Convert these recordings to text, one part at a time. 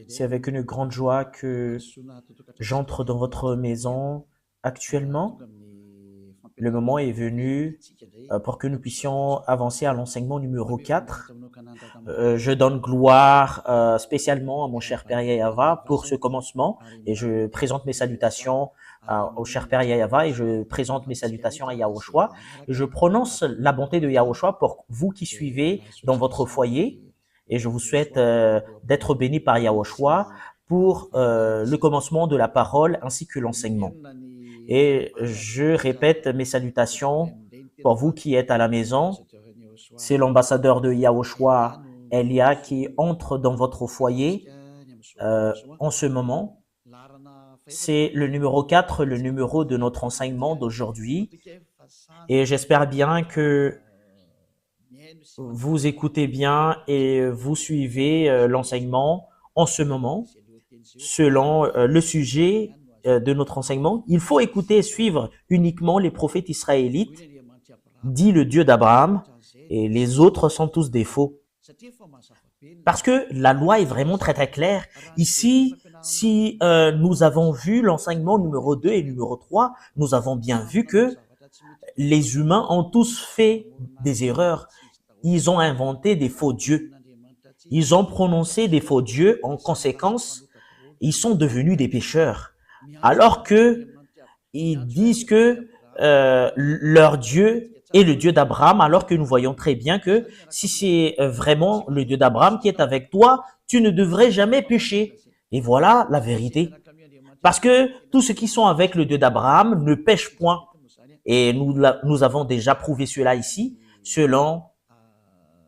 C'est avec une grande joie que j'entre dans votre maison actuellement. Le moment est venu pour que nous puissions avancer à l'enseignement numéro 4. Je donne gloire spécialement à mon cher Père Yayava pour ce commencement et je présente mes salutations au cher Père Yayava et je présente mes salutations à Yahushua. Et je prononce la bonté de Yahushua pour vous qui suivez dans votre foyer et je vous souhaite d'être bénis par Yahushua pour le commencement de la parole ainsi que l'enseignement. Et je répète mes salutations pour vous qui êtes à la maison. C'est l'ambassadeur de Yahushua, Elia, qui entre dans votre foyer en ce moment. C'est le numéro 4, le numéro de notre enseignement d'aujourd'hui. Et j'espère bien que vous écoutez bien et vous suivez l'enseignement en ce moment selon le sujet de notre enseignement. Il faut écouter et suivre uniquement les prophètes israélites, dit le Dieu d'Abraham, et les autres sont tous des faux. Parce que la loi est vraiment très très claire. Ici, si nous avons vu l'enseignement numéro 2 et numéro 3, nous avons bien vu que les humains ont tous fait des erreurs. Ils ont inventé des faux dieux. Ils ont prononcé des faux dieux. En conséquence, ils sont devenus des pécheurs. Alors que ils disent que leur Dieu est le Dieu d'Abraham, alors que nous voyons très bien que si c'est vraiment le Dieu d'Abraham qui est avec toi, tu ne devrais jamais pécher. Et voilà la vérité. Parce que tous ceux qui sont avec le Dieu d'Abraham ne pêchent point. Et nous avons déjà prouvé cela ici, selon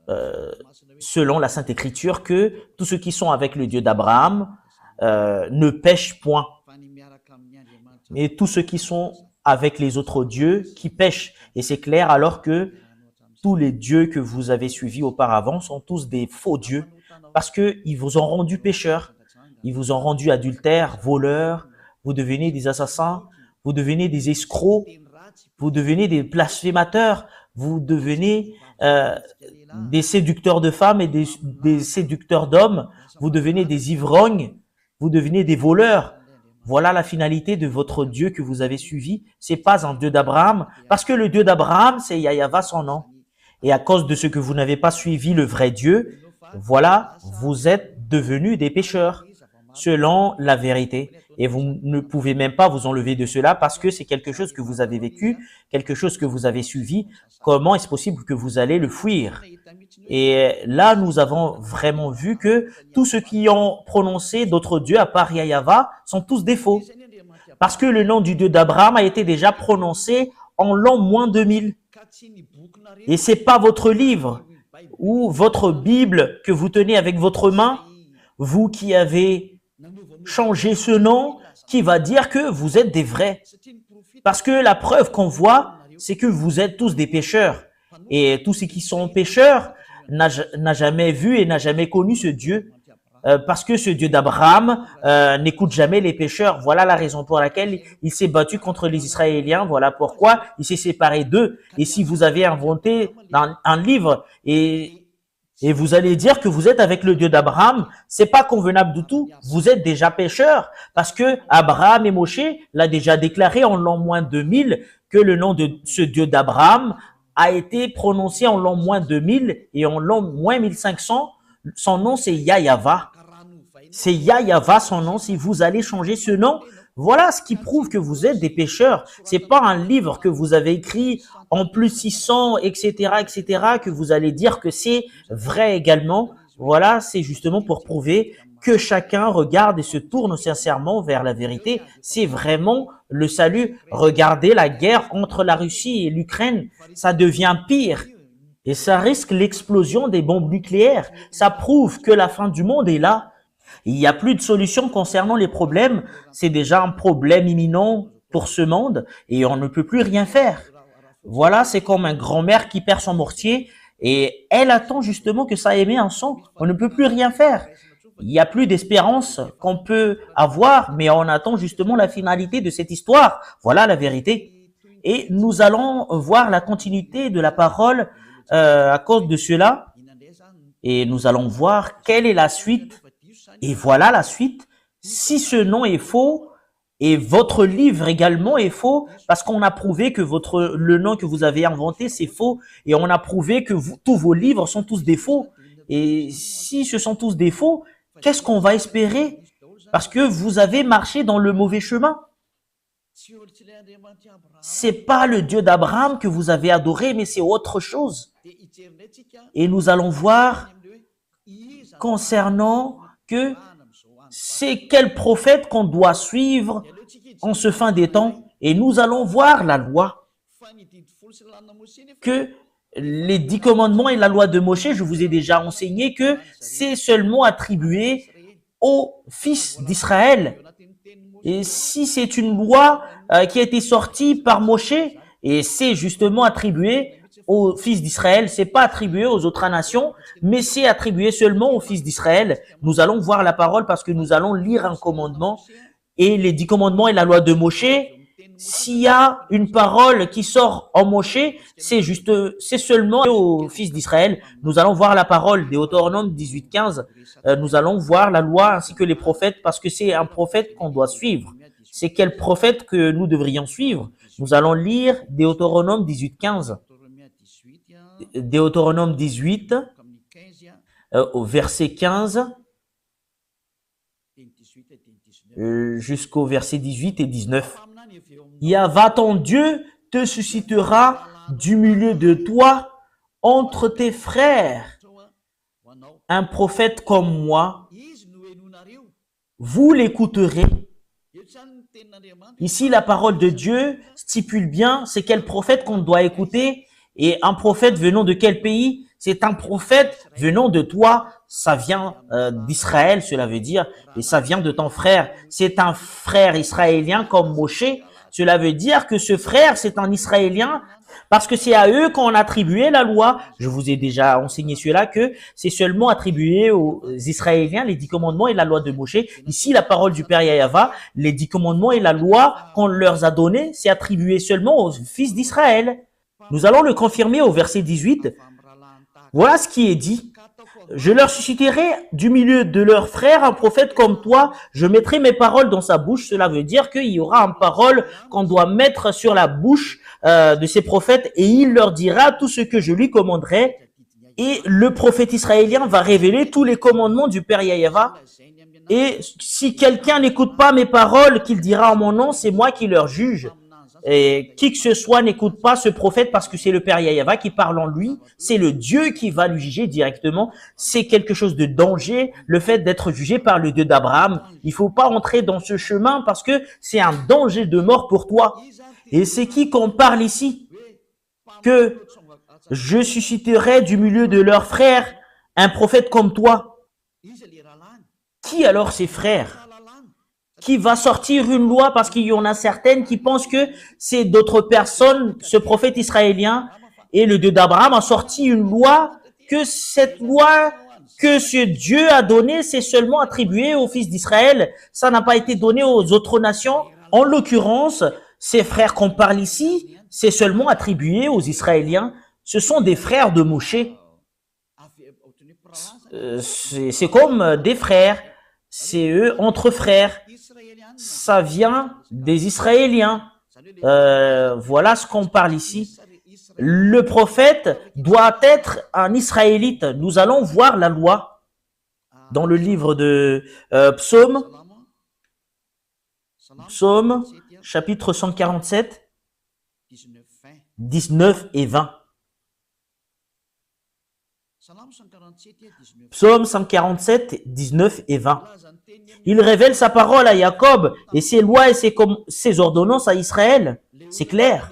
la Sainte Écriture, que tous ceux qui sont avec le Dieu d'Abraham ne pêchent point. Et tous ceux qui sont avec les autres dieux qui pêchent. Et c'est clair, alors que tous les dieux que vous avez suivis auparavant sont tous des faux dieux, parce qu'ils vous ont rendu pécheurs, ils vous ont rendu adultères, voleurs, vous devenez des assassins, vous devenez des escrocs, vous devenez des blasphémateurs, vous devenez des séducteurs de femmes et des séducteurs d'hommes, vous devenez des ivrognes, vous devenez des voleurs. Voilà la finalité de votre Dieu que vous avez suivi. C'est pas un Dieu d'Abraham, parce que le Dieu d'Abraham, c'est Yahava son nom. Et à cause de ce que vous n'avez pas suivi le vrai Dieu, voilà, vous êtes devenus des pécheurs, selon la vérité. Et vous ne pouvez même pas vous enlever de cela parce que c'est quelque chose que vous avez vécu, quelque chose que vous avez suivi. Comment est-ce possible que vous allez le fuir? Et là, nous avons vraiment vu que tous ceux qui ont prononcé d'autres dieux à part Yahava sont tous des faux. Parce que le nom du Dieu d'Abraham a été déjà prononcé en l'an moins 2000. Et c'est pas votre livre ou votre Bible que vous tenez avec votre main, vous qui avez changé ce nom, qui va dire que vous êtes des vrais. Parce que la preuve qu'on voit, c'est que vous êtes tous des pécheurs. Et tous ceux qui sont pécheurs n'a jamais vu et n'a jamais connu ce Dieu. Parce que ce Dieu d'Abraham n'écoute jamais les pécheurs. Voilà la raison pour laquelle il s'est battu contre les Israéliens. Voilà pourquoi il s'est séparé d'eux. Et si vous avez inventé un livre et vous allez dire que vous êtes avec le Dieu d'Abraham, c'est pas convenable du tout. Vous êtes déjà pécheurs parce que Abraham et Moshe l'a déjà déclaré en l'an moins 2000 que le nom de ce Dieu d'Abraham a été prononcé en l'an moins 2000 et en l'an moins 1500. Son nom, c'est Yahava. C'est Yahava son nom. Si vous allez changer ce nom, voilà ce qui prouve que vous êtes des pécheurs. C'est pas un livre que vous avez écrit en plus 600, etc., que vous allez dire que c'est vrai également. Voilà, c'est justement pour prouver que chacun regarde et se tourne sincèrement vers la vérité. C'est vraiment le salut. Regardez la guerre entre la Russie et l'Ukraine. Ça devient pire. Et ça risque l'explosion des bombes nucléaires. Ça prouve que la fin du monde est là. Il n'y a plus de solution concernant les problèmes. C'est déjà un problème imminent pour ce monde et on ne peut plus rien faire. Voilà, c'est comme un grand-mère qui perd son mortier et elle attend justement que ça émet un son. On ne peut plus rien faire. Il n'y a plus d'espérance qu'on peut avoir, mais on attend justement la finalité de cette histoire. Voilà la vérité. Et nous allons voir la continuité de la parole à cause de cela. Et nous allons voir quelle est la suite Et voilà la suite. Si ce nom est faux, et votre livre également est faux, parce qu'on a prouvé que le nom que vous avez inventé, c'est faux, et on a prouvé que tous vos livres sont tous des faux. Et si ce sont tous des faux, qu'est-ce qu'on va espérer? Parce que vous avez marché dans le mauvais chemin. C'est pas le Dieu d'Abraham que vous avez adoré, mais c'est autre chose. Et nous allons voir concernant que c'est quel prophète qu'on doit suivre en ce fin des temps. Et nous allons voir la loi. Que les 10 commandements et la loi de Moshe, je vous ai déjà enseigné que c'est seulement attribué aux fils d'Israël. Et si c'est une loi qui a été sortie par Moshe, et c'est justement attribué aux fils d'Israël, c'est pas attribué aux autres nations, mais c'est attribué seulement aux fils d'Israël. Nous allons voir la parole parce que nous allons lire un commandement et les 10 commandements et la loi de Moshe. S'il y a une parole qui sort en Moshe, c'est seulement aux fils d'Israël. Nous allons voir la parole, Deutéronome 18:15. Nous allons voir la loi ainsi que les prophètes parce que c'est un prophète qu'on doit suivre. C'est quel prophète que nous devrions suivre? Nous allons lire Deutéronome 18:15. Deutéronome 18, au verset 15, jusqu'au verset 18 et 19. Yahva ton Dieu te suscitera du milieu de toi, entre tes frères, un prophète comme moi. Vous l'écouterez. Ici, la parole de Dieu stipule bien c'est quel prophète qu'on doit écouter. Et un prophète venant de quel pays? C'est un prophète venant de toi. Ça vient d'Israël, cela veut dire, et ça vient de ton frère. C'est un frère israélien comme Moshe. Cela veut dire que ce frère, c'est un Israélien parce que c'est à eux qu'on attribuait la loi. Je vous ai déjà enseigné cela, que c'est seulement attribué aux Israéliens, les 10 commandements et la loi de Moshe. Ici, la parole du Père Yahva, les 10 commandements et la loi qu'on leur a donnée, c'est attribué seulement aux fils d'Israël. Nous allons le confirmer au verset 18. Voilà ce qui est dit. Je leur susciterai du milieu de leurs frères un prophète comme toi. Je mettrai mes paroles dans sa bouche. Cela veut dire qu'il y aura une parole qu'on doit mettre sur la bouche de ces prophètes et il leur dira tout ce que je lui commanderai. Et le prophète israélien va révéler tous les commandements du Père Yahva. Et si quelqu'un n'écoute pas mes paroles qu'il dira en mon nom, c'est moi qui leur juge. Et qui que ce soit n'écoute pas ce prophète parce que c'est le Père Yahva qui parle en lui. C'est le Dieu qui va lui juger directement. C'est quelque chose de danger, le fait d'être jugé par le Dieu d'Abraham. Il faut pas entrer dans ce chemin parce que c'est un danger de mort pour toi. Et c'est qui qu'on parle ici? Que je susciterai du milieu de leurs frères un prophète comme toi. Qui alors ces frères? Qui va sortir une loi parce qu'il y en a certaines qui pensent que c'est d'autres personnes, ce prophète israélien et le Dieu d'Abraham a sorti une loi, que cette loi que ce Dieu a donnée, c'est seulement attribué aux fils d'Israël. Ça n'a pas été donné aux autres nations. En l'occurrence, ces frères qu'on parle ici, c'est seulement attribué aux Israéliens. Ce sont des frères de Moshe. C'est comme des frères. C'est eux entre frères. Ça vient des Israéliens. Voilà ce qu'on parle ici. Le prophète doit être un Israélite. Nous allons voir la loi dans le livre de Psaume, chapitre 147, 19 et 20. Psaume 147, 19 et 20. Il révèle sa parole à Jacob et ses lois et ses ordonnances à Israël. C'est clair.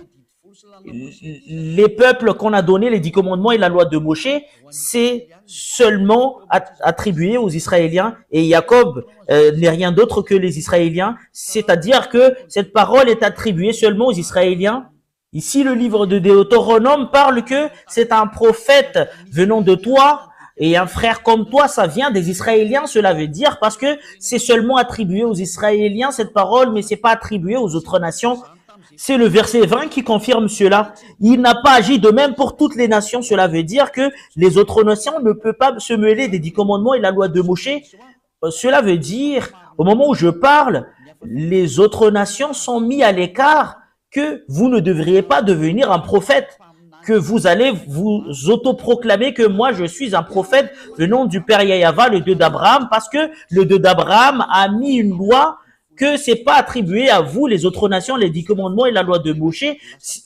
Les peuples qu'on a donné, les 10 commandements et la loi de Moshe, c'est seulement attribué aux Israéliens. Et Jacob n'est rien d'autre que les Israéliens. C'est-à-dire que cette parole est attribuée seulement aux Israéliens. Ici, le livre de Deutéronome parle que c'est un prophète venant de toi. Et un frère comme toi, ça vient des Israéliens, cela veut dire, parce que c'est seulement attribué aux Israéliens, cette parole, mais c'est pas attribué aux autres nations. C'est le verset 20 qui confirme cela. Il n'a pas agi de même pour toutes les nations. Cela veut dire que les autres nations ne peuvent pas se mêler des 10 commandements et la loi de Moshe. cela veut dire, au moment où je parle, les autres nations sont mis à l'écart, que vous ne devriez pas devenir un prophète, que vous allez vous autoproclamer que moi je suis un prophète venant du Père Yahava, le Dieu d'Abraham, parce que le Dieu d'Abraham a mis une loi que c'est pas attribué à vous, les autres nations, les 10 commandements et la loi de Moshe,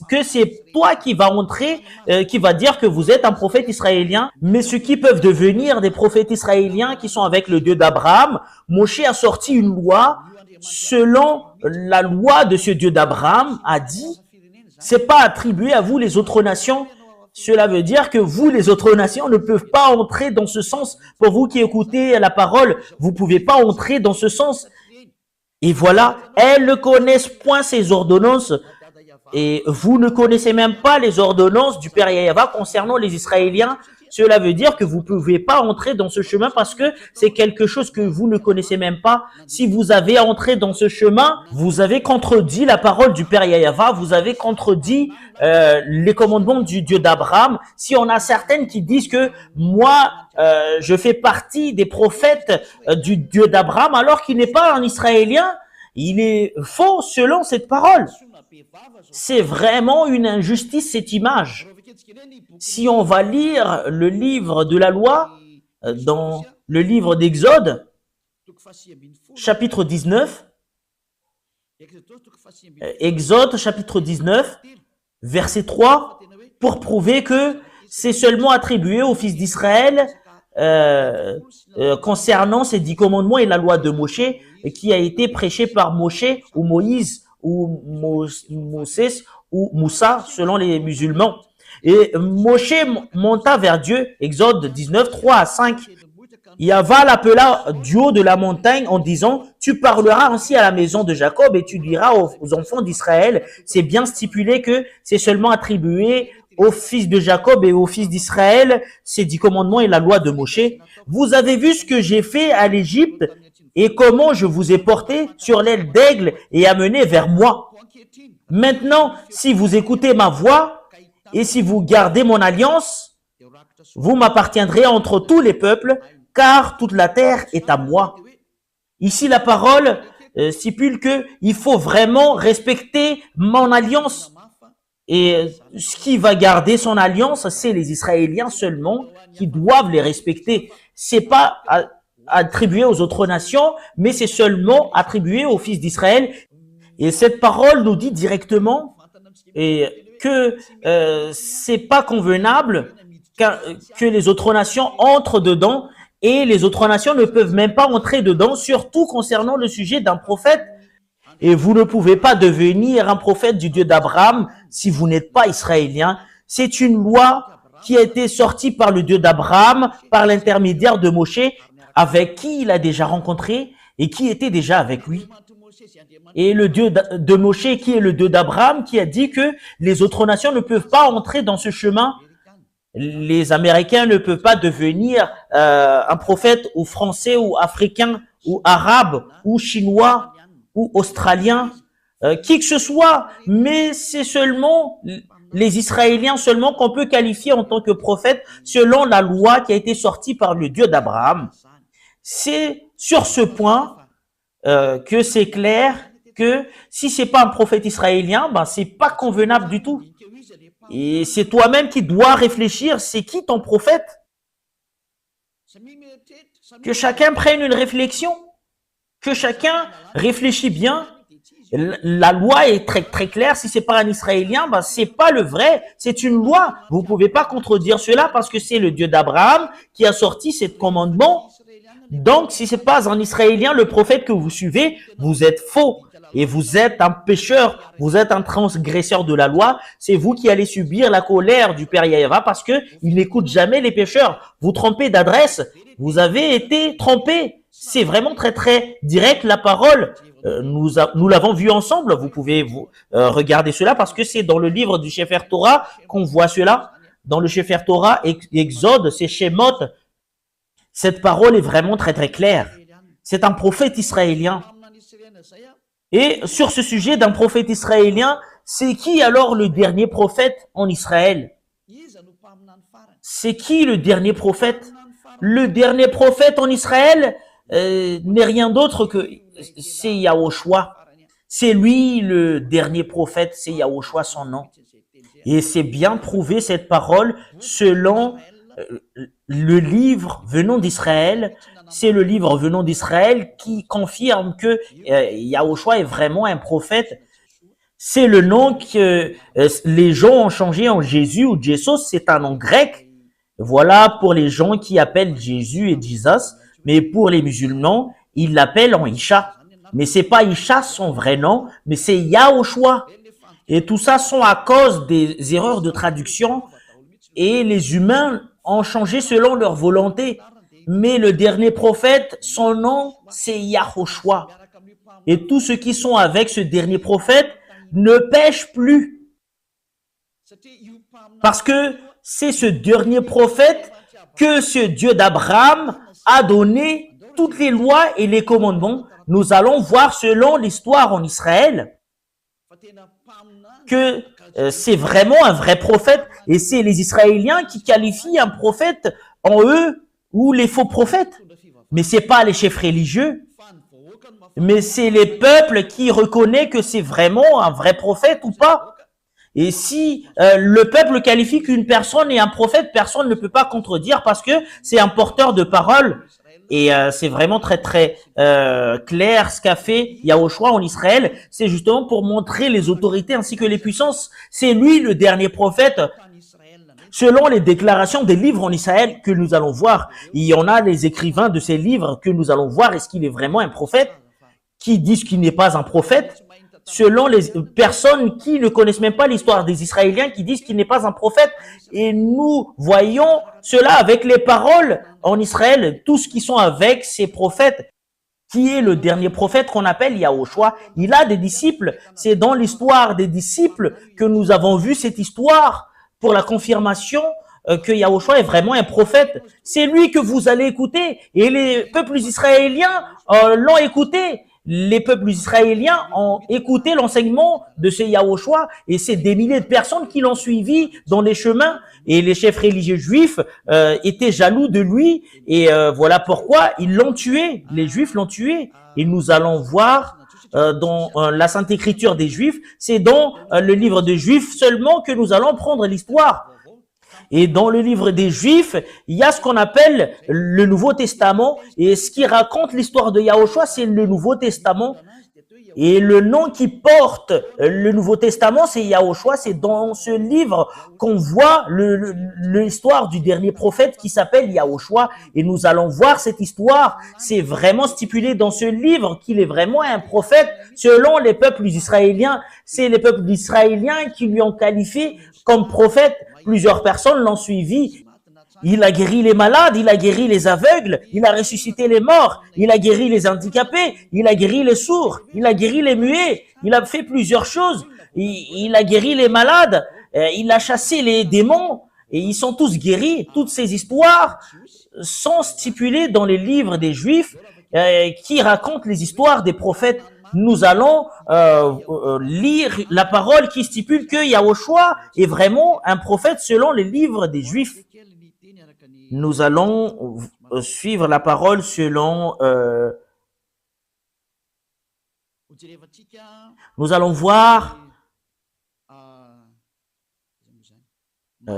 que c'est toi qui va entrer, qui va dire que vous êtes un prophète israélien. Mais ceux qui peuvent devenir des prophètes israéliens qui sont avec le Dieu d'Abraham, Moshe a sorti une loi selon la loi de ce Dieu d'Abraham, a dit, c'est pas attribué à vous, les autres nations. Cela veut dire que vous, les autres nations, ne peuvent pas entrer dans ce sens. Pour vous qui écoutez la parole, vous pouvez pas entrer dans ce sens. Et voilà, elles ne connaissent point ces ordonnances. Et vous ne connaissez même pas les ordonnances du Père Yahava concernant les Israéliens. Cela veut dire que vous ne pouvez pas entrer dans ce chemin parce que c'est quelque chose que vous ne connaissez même pas. Si vous avez entré dans ce chemin, vous avez contredit la parole du Père Yahava, vous avez contredit les commandements du Dieu d'Abraham. Si on a certaines qui disent que moi, je fais partie des prophètes du Dieu d'Abraham alors qu'il n'est pas un Israélien, il est faux selon cette parole. C'est vraiment une injustice, cette image. Si on va lire le livre de la loi, dans le livre d'Exode, chapitre 19, Exode, chapitre 19, verset 3, pour prouver que c'est seulement attribué aux fils d'Israël concernant ces 10 commandements et la loi de Moshe, qui a été prêché par Moshe ou Moïse ou Moses ou Moussa selon les musulmans. Et Moshe monta vers Dieu, Exode 19, 3 à 5. Yahva l'appela du haut de la montagne en disant, tu parleras ainsi à la maison de Jacob et tu diras aux enfants d'Israël, c'est bien stipulé que c'est seulement attribué aux fils de Jacob et aux fils d'Israël, ces 10 commandements et la loi de Moshe. Vous avez vu ce que j'ai fait à l'Égypte et comment je vous ai porté sur l'aile d'aigle et amené vers moi. Maintenant, si vous écoutez ma voix, et si vous gardez mon alliance, vous m'appartiendrez entre tous les peuples, car toute la terre est à moi. Ici, la parole stipule que il faut vraiment respecter mon alliance. Et ce qui va garder son alliance, c'est les Israéliens seulement qui doivent les respecter. C'est pas attribué aux autres nations, mais c'est seulement attribué aux fils d'Israël. Et cette parole nous dit directement que c'est pas convenable que les autres nations entrent dedans et les autres nations ne peuvent même pas entrer dedans, surtout concernant le sujet d'un prophète. Et vous ne pouvez pas devenir un prophète du Dieu d'Abraham si vous n'êtes pas israélien. C'est une loi qui a été sortie par le Dieu d'Abraham, par l'intermédiaire de Moshe, avec qui il a déjà rencontré et qui était déjà avec lui. Et le Dieu de Moshe, qui est le Dieu d'Abraham, qui a dit que les autres nations ne peuvent pas entrer dans ce chemin. Les Américains ne peuvent pas devenir un prophète ou français ou africain ou arabe ou chinois ou australien, qui que ce soit. Mais c'est seulement les Israéliens seulement qu'on peut qualifier en tant que prophète selon la loi qui a été sortie par le Dieu d'Abraham. C'est sur ce point que c'est clair que si c'est pas un prophète israélien, ben c'est pas convenable du tout. Et c'est toi-même qui dois réfléchir, c'est qui ton prophète? Que chacun prenne une réflexion, que chacun réfléchit bien. La loi est très très claire. Si c'est pas un Israélien, ben c'est pas le vrai. C'est une loi. Vous pouvez pas contredire cela parce que c'est le Dieu d'Abraham qui a sorti ce commandement. Donc, si c'est pas un Israélien, le prophète que vous suivez, vous êtes faux. Et vous êtes un pécheur, vous êtes un transgresseur de la loi, c'est vous qui allez subir la colère du Père Yahva parce que il n'écoute jamais les pécheurs. Vous trompez d'adresse, vous avez été trompé. C'est vraiment très très direct la parole. Nous l'avons vu ensemble, vous pouvez regarder cela parce que c'est dans le livre du Sefer Torah qu'on voit cela. Dans le Sefer Torah, Exode, c'est Shemot. Cette parole est vraiment très très claire. C'est un prophète israélien. Et sur ce sujet d'un prophète israélien, c'est qui alors le dernier prophète en Israël? C'est qui le dernier prophète? Le dernier prophète en Israël, n'est rien d'autre que c'est Yahushua. C'est lui le dernier prophète, c'est Yahushua son nom. Et c'est bien prouvé cette parole selon le livre venant d'Israël. C'est le livre venant d'Israël qui confirme que Yahushua est vraiment un prophète. C'est le nom que les gens ont changé en Jésus ou Jesus, c'est un nom grec. Voilà pour les gens qui appellent Jésus et Jesus, mais pour les musulmans, ils l'appellent en Isha. Mais c'est pas Isha son vrai nom, mais c'est Yahushua. Et tout ça sont à cause des erreurs de traduction et les humains ont changé selon leur volonté. Mais le dernier prophète, son nom, c'est Yahushua. Et tous ceux qui sont avec ce dernier prophète ne pêchent plus. Parce que c'est ce dernier prophète que ce Dieu d'Abraham a donné toutes les lois et les commandements. Nous allons voir selon l'histoire en Israël que c'est vraiment un vrai prophète et c'est les Israéliens qui qualifient un prophète en eux ou les faux prophètes. Mais c'est pas les chefs religieux, mais c'est les peuples qui reconnaissent que c'est vraiment un vrai prophète ou pas. Et si le peuple qualifie qu'une personne est un prophète, personne ne peut pas contredire parce que c'est un porteur de parole. Et c'est vraiment très clair ce qu'a fait Yahushua en Israël. C'est justement pour montrer les autorités ainsi que les puissances. C'est lui le dernier prophète. Selon les déclarations des livres en Israël que nous allons voir, il y en a les écrivains de ces livres que nous allons voir. Est-ce qu'il est vraiment un prophète? Qui disent qu'il n'est pas un prophète? Selon les personnes qui ne connaissent même pas l'histoire des Israéliens, qui disent qu'il n'est pas un prophète. Et nous voyons cela avec les paroles en Israël, tous qui sont avec ces prophètes. Qui est le dernier prophète qu'on appelle Yahushua? Il a des disciples. C'est dans l'histoire des disciples que nous avons vu cette histoire pour la confirmation que Yahushua est vraiment un prophète. C'est lui que vous allez écouter. Et les peuples israéliens l'ont écouté. Les peuples israéliens ont écouté l'enseignement de ce Yahushua et c'est des milliers de personnes qui l'ont suivi dans les chemins. Et les chefs religieux juifs étaient jaloux de lui et voilà pourquoi ils l'ont tué. Les Juifs l'ont tué. Et nous allons voir dans la Sainte Écriture des Juifs, c'est dans le livre des Juifs seulement que nous allons prendre l'histoire. Et dans le livre des Juifs, il y a ce qu'on appelle le Nouveau Testament. Et ce qui raconte l'histoire de Yahushua, c'est le Nouveau Testament. Et le nom qui porte le Nouveau Testament, c'est Yahushua. C'est dans ce livre qu'on voit l'histoire du dernier prophète qui s'appelle Yahushua. Et nous allons voir cette histoire. C'est vraiment stipulé dans ce livre qu'il est vraiment un prophète selon les peuples israéliens. C'est les peuples israéliens qui lui ont qualifié comme prophète. Plusieurs personnes l'ont suivi. Il a guéri les malades, il a guéri les aveugles, il a ressuscité les morts, il a guéri les handicapés, il a guéri les sourds, il a guéri les muets, il a fait plusieurs choses. Il a guéri les malades, il a chassé les démons et ils sont tous guéris. Toutes ces histoires sont stipulées dans les livres des Juifs qui racontent les histoires des prophètes. Nous allons lire la parole qui stipule que Yahushua est vraiment un prophète selon les livres des Juifs. Nous allons suivre la parole selon... nous allons voir...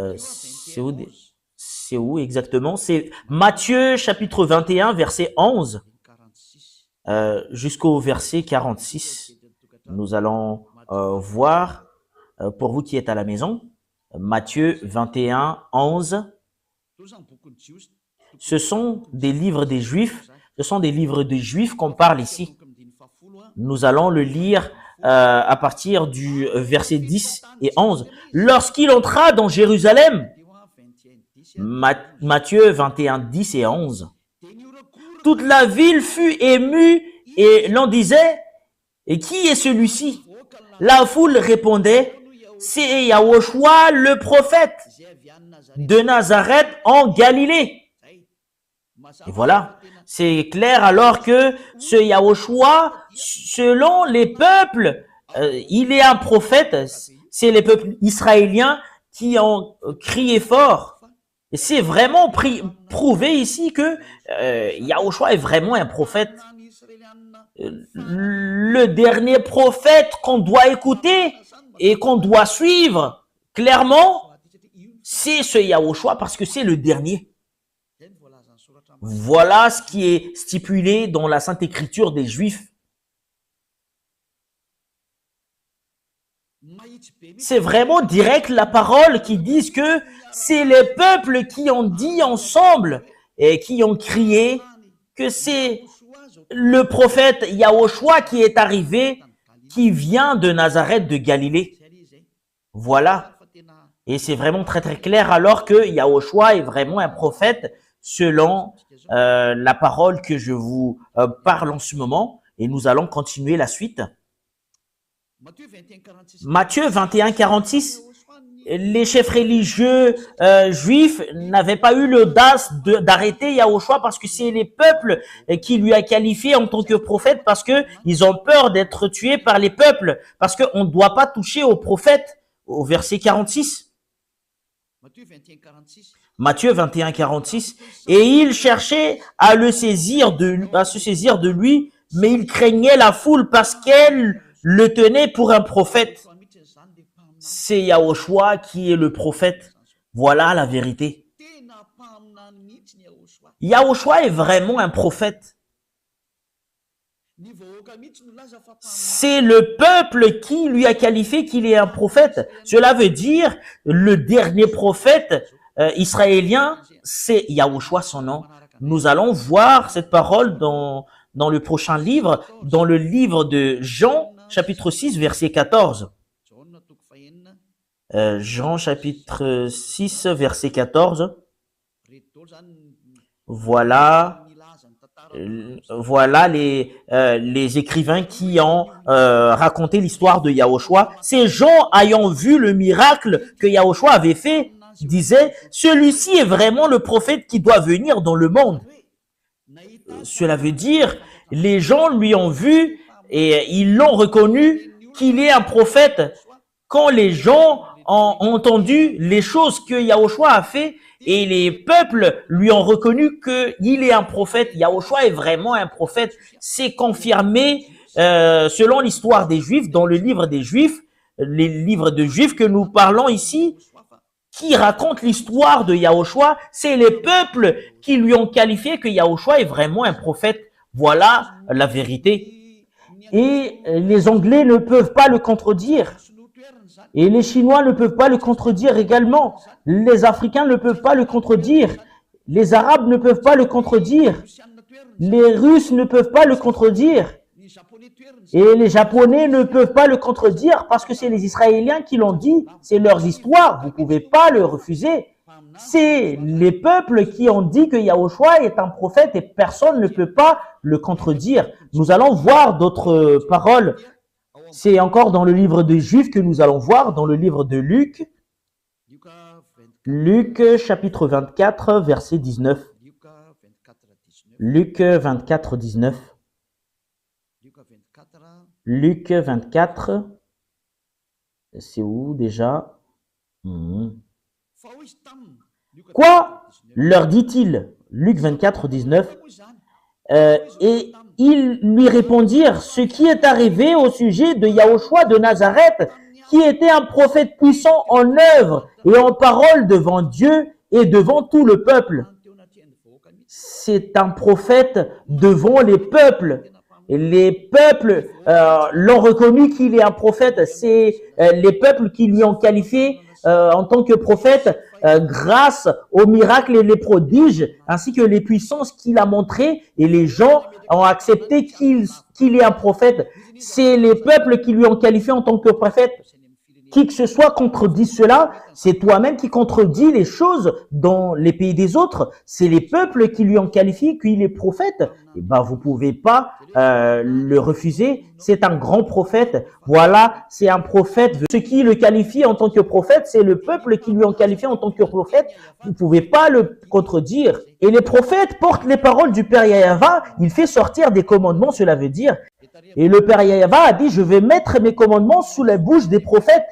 c'est où exactement? C'est Matthieu chapitre 21, verset 11. Jusqu'au verset 46, nous allons voir, pour vous qui êtes à la maison, Matthieu 21, 11. Ce sont des livres des Juifs, qu'on parle ici. Nous allons le lire à partir du verset 10 et 11. Lorsqu'il entra dans Jérusalem, Matthieu 21, 10 et 11. Toute la ville fut émue et l'on disait, et qui est celui-ci? La foule répondait, c'est Yahushua le prophète de Nazareth en Galilée. Et voilà, c'est clair alors que ce Yahushua, selon les peuples, il est un prophète. C'est les peuples israéliens qui ont crié fort. Et c'est vraiment prouvé ici que Yahushua est vraiment un prophète. Le dernier prophète qu'on doit écouter et qu'on doit suivre, clairement, c'est ce Yahushua parce que c'est le dernier. Voilà ce qui est stipulé dans la Sainte Écriture des Juifs. C'est vraiment direct la parole qui dit que c'est les peuples qui ont dit ensemble et qui ont crié que c'est le prophète Yahushua qui est arrivé, qui vient de Nazareth de Galilée. Voilà. Et c'est vraiment très très clair alors que Yahushua est vraiment un prophète selon la parole que je vous parle en ce moment. Et nous allons continuer la suite. Matthieu 21, 46. Les chefs religieux juifs n'avaient pas eu l'audace d'arrêter Yahushua parce que c'est les peuples qui lui a qualifié en tant que prophète parce que ils ont peur d'être tués par les peuples parce qu'on ne doit pas toucher aux prophètes au verset 46. Matthieu 21, 46. Et il cherchait à se saisir de lui, mais il craignait la foule parce qu'elle le tenait pour un prophète. C'est Yahushua qui est le prophète. Voilà la vérité. Yahushua est vraiment un prophète. C'est le peuple qui lui a qualifié qu'il est un prophète. Cela veut dire le dernier prophète israélien, c'est Yahushua son nom. Nous allons voir cette parole dans le prochain livre, dans le livre de Jean, chapitre 6, verset 14. Jean chapitre 6, verset 14. Voilà les écrivains qui ont raconté l'histoire de Yahushua. Ces gens ayant vu le miracle que Yahushua avait fait, disaient, celui-ci est vraiment le prophète qui doit venir dans le monde. Cela veut dire, les gens lui ont vu et ils l'ont reconnu qu'il est un prophète. Quand les gens ont entendu les choses que Yahushua a fait et les peuples lui ont reconnu qu'il est un prophète, Yahushua est vraiment un prophète, c'est confirmé selon l'histoire des Juifs, dans le livre des Juifs, les livres de Juifs que nous parlons ici, qui racontent l'histoire de Yahushua, c'est les peuples qui lui ont qualifié que Yahushua est vraiment un prophète. Voilà la vérité. Et les Anglais ne peuvent pas le contredire. Et les Chinois ne peuvent pas le contredire également. Les Africains ne peuvent pas le contredire. Les Arabes ne peuvent pas le contredire. Les Russes ne peuvent pas le contredire. Et les Japonais ne peuvent pas le contredire parce que c'est les Israéliens qui l'ont dit. C'est leurs histoires. Vous ne pouvez pas le refuser. C'est les peuples qui ont dit que Yahushua est un prophète et personne ne peut pas le contredire. Nous allons voir d'autres paroles. C'est encore dans le livre des Juifs que nous allons voir, dans le livre de Luc. Luc chapitre 24, verset 19. Luc 24, 19. Luc 24. C'est où déjà? Quoi? Leur dit-il. Luc 24, 19. Et ils lui répondirent ce qui est arrivé au sujet de Yahushua de Nazareth, qui était un prophète puissant en œuvre et en parole devant Dieu et devant tout le peuple. C'est un prophète devant les peuples. Et les peuples l'ont reconnu qu'il est un prophète. C'est les peuples qui lui ont qualifié en tant que prophète grâce aux miracles et les prodiges, ainsi que les puissances qu'il a montrées, et les gens ont accepté qu'il est un prophète. C'est les peuples qui lui ont qualifié en tant que prophète. Qui que ce soit contredit cela, c'est toi-même qui contredis les choses dans les pays des autres. C'est les peuples qui lui ont qualifié qu'il est prophète. Et ben, vous pouvez pas le refuser. C'est un grand prophète. Voilà, c'est un prophète. Ceux qui le qualifient en tant que prophète, c'est le peuple qui lui ont qualifié en tant que prophète. Vous pouvez pas le contredire. Et les prophètes portent les paroles du Père Yahva. Il fait sortir des commandements, cela veut dire. Et le Père Yahva a dit, je vais mettre mes commandements sous la bouche des prophètes.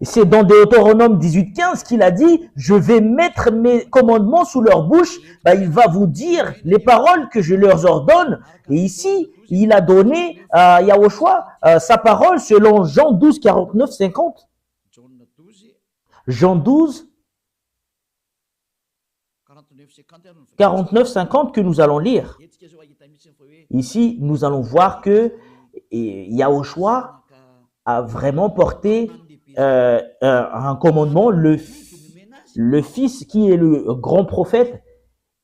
C'est dans Deutéronome 18:15 qu'il a dit, je vais mettre mes commandements sous leur bouche. Il va vous dire les paroles que je leur ordonne. Et ici, il a donné à Yahushua sa parole selon Jean 12, 49, 50. Jean 12, 49, 50 que nous allons lire. Ici, nous allons voir que Yahushua a vraiment porté un commandement, le Fils qui est le grand prophète.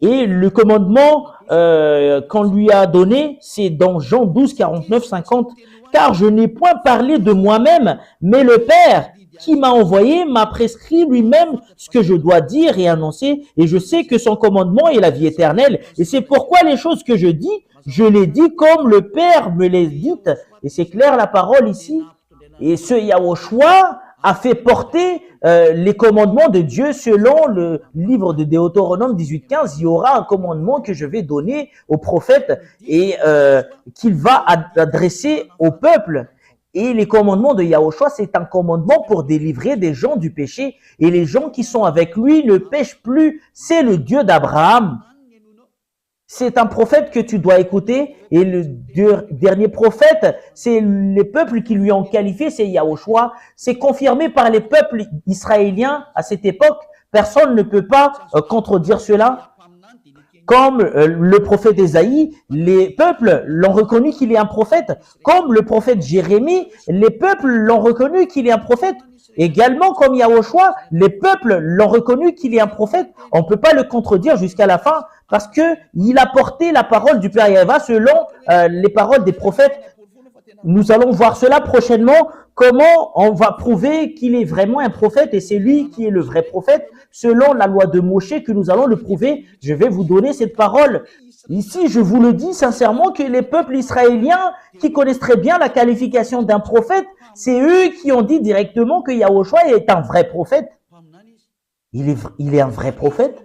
Et le commandement qu'on lui a donné, c'est dans Jean 12, 49, 50. Car je n'ai point parlé de moi-même, mais le Père qui m'a envoyé m'a prescrit lui-même ce que je dois dire et annoncer. Et je sais que son commandement est la vie éternelle. Et c'est pourquoi les choses que je dis, je les dis comme le Père me les dit. Et c'est clair la parole ici. Et ce Yahushua a fait porter les commandements de Dieu selon le livre de Deutéronome 18:15. Il y aura un commandement que je vais donner au prophète et qu'il va adresser au peuple. Et les commandements de Yahushua, c'est un commandement pour délivrer des gens du péché. Et les gens qui sont avec lui ne pêchent plus. C'est le Dieu d'Abraham. C'est un prophète que tu dois écouter. Et le dernier prophète, c'est les peuples qui lui ont qualifié, c'est Yahushua. C'est confirmé par les peuples israéliens à cette époque. Personne ne peut pas contredire cela. Comme le prophète Ésaïe, les peuples l'ont reconnu qu'il est un prophète. Comme le prophète Jérémie, les peuples l'ont reconnu qu'il est un prophète. Également, comme Yahushua, les peuples l'ont reconnu qu'il est un prophète. On ne peut pas le contredire jusqu'à la fin parce que il a porté la parole du Père Yahvé selon les paroles des prophètes. Nous allons voir cela prochainement, comment on va prouver qu'il est vraiment un prophète et c'est lui qui est le vrai prophète. Selon la loi de Moshe que nous allons le prouver, je vais vous donner cette parole. Ici, je vous le dis sincèrement que les peuples israéliens qui connaissent très bien la qualification d'un prophète, c'est eux qui ont dit directement que Yahushua est un vrai prophète. Il est un vrai prophète.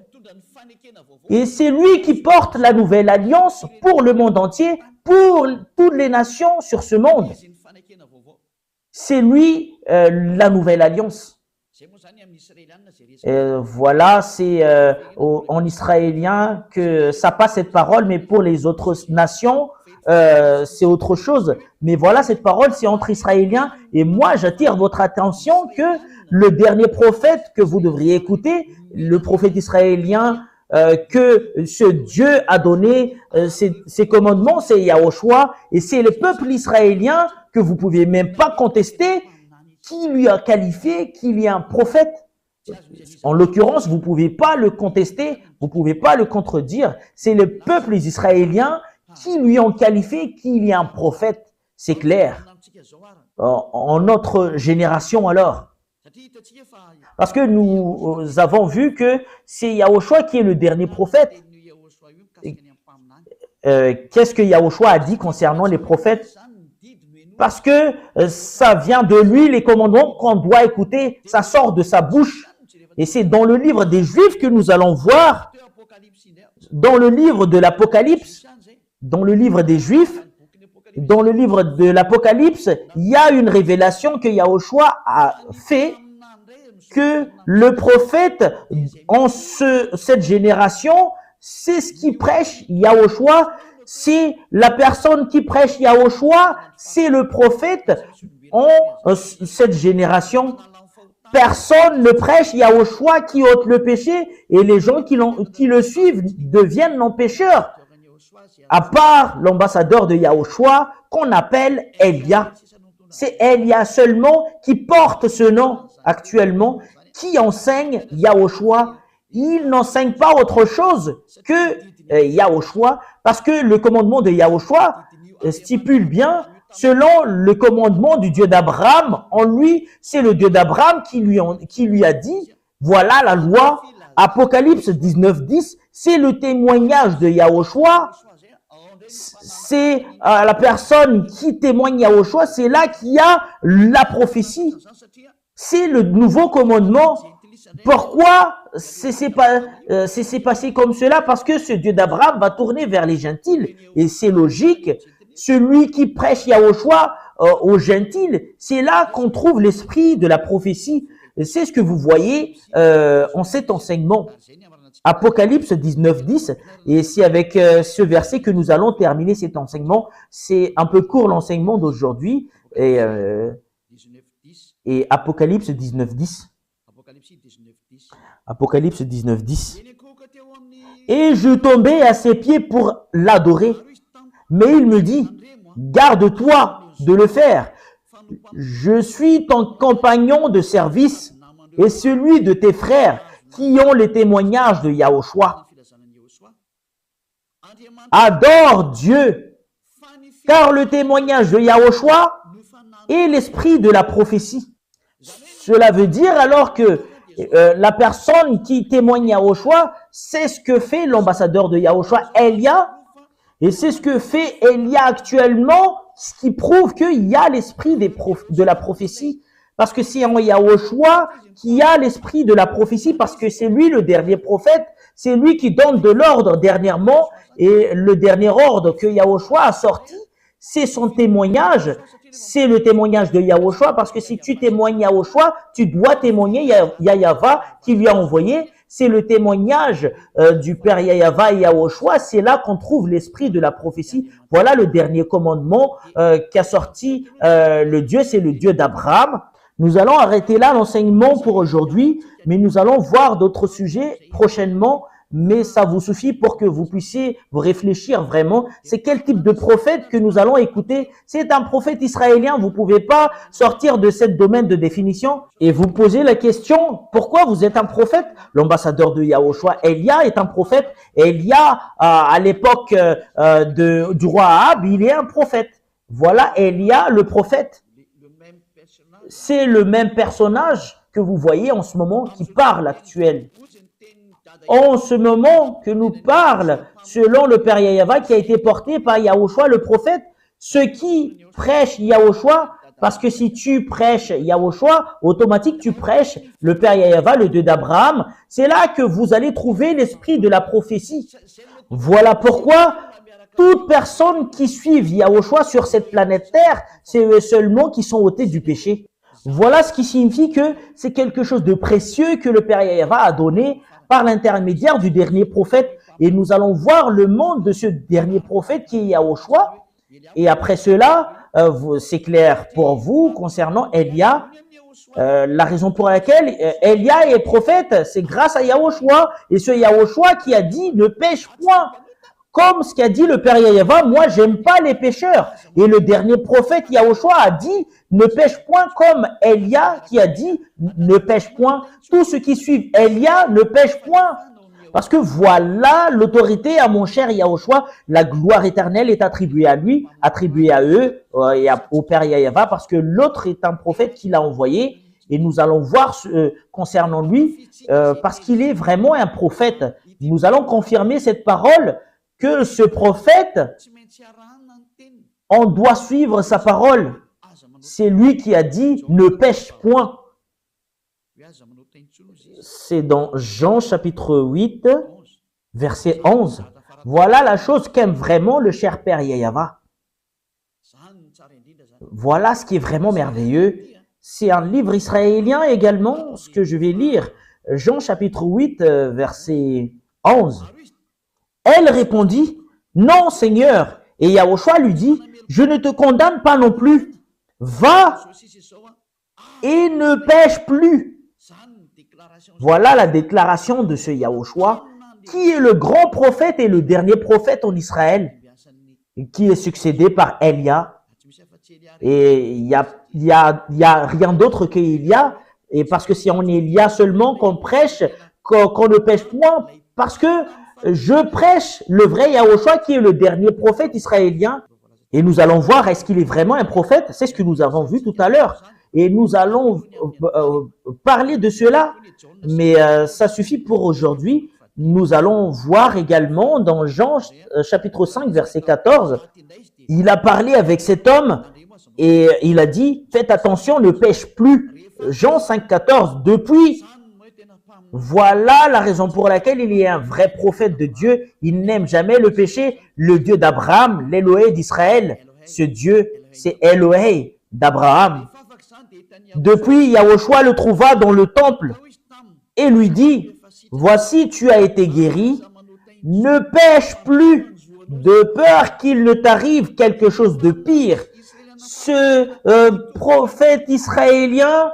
Et c'est lui qui porte la nouvelle alliance pour le monde entier, pour toutes les nations sur ce monde. C'est lui la nouvelle alliance. Voilà, c'est en israélien que ça passe cette parole, mais pour les autres nations, c'est autre chose. Mais voilà, cette parole, c'est entre Israéliens. Et moi, j'attire votre attention que le dernier prophète que vous devriez écouter, le prophète israélien, que ce Dieu a donné ses commandements, c'est Yahushua, et c'est le peuple israélien que vous pouvez même pas contester, qui lui a qualifié qu'il est un prophète. En l'occurrence, vous pouvez pas le contester, vous pouvez pas le contredire. C'est le peuple israélien qui lui ont qualifié qu'il est un prophète. C'est clair. En notre génération alors. Parce que nous avons vu que c'est Yahushua qui est le dernier prophète. Qu'est-ce que Yahushua a dit concernant les prophètes? Parce que ça vient de lui, les commandements qu'on doit écouter, ça sort de sa bouche. Et c'est dans le livre des Juifs que nous allons voir, dans le livre de l'Apocalypse, dans le livre des Juifs, dans le livre de l'Apocalypse, il y a une révélation que Yahushua a fait, que le prophète en cette génération, c'est ce qui prêche Yahushua, c'est la personne qui prêche Yahushua, c'est le prophète en cette génération. Personne ne prêche Yahushua qui ôte le péché et les gens qui le suivent deviennent non-pécheurs. À part l'ambassadeur de Yahushua qu'on appelle Elia. C'est Elia seulement qui porte ce nom actuellement, qui enseigne Yahushua. Il n'enseigne pas autre chose que Yahushua, parce que le commandement de Yahushua stipule bien, selon le commandement du Dieu d'Abraham, en lui, c'est le Dieu d'Abraham qui lui a dit, voilà la loi, Apocalypse 19:10, c'est le témoignage de Yahushua, c'est la personne qui témoigne Yahushua, c'est là qu'il y a la prophétie. C'est le nouveau commandement. Pourquoi c'est passé comme cela? Parce que ce Dieu d'Abraham va tourner vers les gentils. Et c'est logique. Celui qui prêche Yahushua aux gentils. C'est là qu'on trouve l'esprit de la prophétie. C'est ce que vous voyez en cet enseignement. Apocalypse 19:10, et c'est avec ce verset que nous allons terminer cet enseignement. C'est un peu court l'enseignement d'aujourd'hui, et Apocalypse 19:10. Apocalypse 19:10. Et je tombais à ses pieds pour l'adorer, mais il me dit, garde-toi de le faire. Je suis ton compagnon de service et celui de tes frères qui ont les témoignages de Yahushua. Adore Dieu, car le témoignage de Yahushua est l'esprit de la prophétie. Cela veut dire alors que la personne qui témoigne Yahushua, c'est ce que fait l'ambassadeur de Yahushua, Elia, et c'est ce que fait Elia actuellement, ce qui prouve qu'il y a l'esprit de la prophétie. Parce que c'est en Yahushua qui a l'esprit de la prophétie, parce que c'est lui le dernier prophète, c'est lui qui donne de l'ordre dernièrement, et le dernier ordre que Yahushua a sorti, c'est son témoignage, c'est le témoignage de Yahushua, parce que si tu témoignes Yahushua, tu dois témoigner Yahava qui lui a envoyé. C'est le témoignage du Père Yahava et Yahushua. C'est là qu'on trouve l'esprit de la prophétie. Voilà le dernier commandement qu'a sorti le Dieu, c'est le Dieu d'Abraham. Nous allons arrêter là l'enseignement pour aujourd'hui, mais nous allons voir d'autres sujets prochainement. Mais ça vous suffit pour que vous puissiez vous réfléchir vraiment. C'est quel type de prophète que nous allons écouter? C'est un prophète israélien. Vous pouvez pas sortir de ce domaine de définition et vous poser la question, pourquoi vous êtes un prophète? L'ambassadeur de Yahushua, Elia, est un prophète. Elia, à l'époque du roi Ahab, il est un prophète. Voilà Elia, le prophète. C'est le même personnage que vous voyez en ce moment qui parle actuel. En ce moment que nous parle, selon le Père Yahava qui a été porté par Yahushua le prophète, ceux qui prêchent Yahushua, parce que si tu prêches Yahushua, automatiquement tu prêches le Père Yahava, le Dieu d'Abraham. C'est là que vous allez trouver l'esprit de la prophétie. Voilà pourquoi toute personne qui suit Yahushua sur cette planète Terre, c'est eux seulement qui sont ôtés du péché. Voilà ce qui signifie que c'est quelque chose de précieux que le Père Yahava a donné par l'intermédiaire du dernier prophète. Et nous allons voir le monde de ce dernier prophète qui est Yahushua. Et après cela, c'est clair pour vous concernant Elia. La raison pour laquelle Elia est prophète, c'est grâce à Yahushua. Et ce Yahushua qui a dit ne pêche point. Comme ce qu'a dit le Père Yahava, moi j'aime pas les pécheurs. Et le dernier prophète Yahushua a dit ne pêche point, comme Elia qui a dit ne pêche point. Tous ceux qui suivent Elia ne pêchent point. Parce que voilà l'autorité à mon cher Yahushua, la gloire éternelle est attribuée à lui, attribuée à eux et au Père Yahava, parce que l'autre est un prophète qu'il a envoyé. Et nous allons voir concernant lui, parce qu'il est vraiment un prophète. Nous allons confirmer cette parole que ce prophète, on doit suivre sa parole. C'est lui qui a dit ne pêche point. C'est dans Jean chapitre 8, verset 11. Voilà la chose qu'aime vraiment le cher Père Yahava. Voilà ce qui est vraiment merveilleux. C'est un livre israélien également, ce que je vais lire. Jean chapitre 8, verset 11. Elle répondit, non Seigneur. Et Yahushua lui dit, je ne te condamne pas non plus. Va et ne pêche plus. Voilà la déclaration de ce Yahushua, qui est le grand prophète et le dernier prophète en Israël, qui est succédé par Elia. Et il y a rien d'autre qu'Elia. Et parce que c'est en Elia seulement qu'on prêche, qu'on ne pêche point, parce que je prêche le vrai Yahushua qui est le dernier prophète israélien. Et nous allons voir, est-ce qu'il est vraiment un prophète? C'est ce que nous avons vu tout à l'heure. Et nous allons parler de cela. Mais ça suffit pour aujourd'hui. Nous allons voir également dans Jean chapitre 5, verset 14. Il a parlé avec cet homme et il a dit, faites attention, ne pêche plus. Jean 5, 14. Depuis, voilà la raison pour laquelle il est un vrai prophète de Dieu. Il n'aime jamais le péché. Le Dieu d'Abraham, l'Élohé d'Israël. Ce Dieu, c'est Élohé. d'Abraham. Depuis, Yahushua le trouva dans le temple et lui dit, « Voici, tu as été guéri, ne pêche plus, de peur qu'il ne t'arrive quelque chose de pire. » Ce prophète israélien,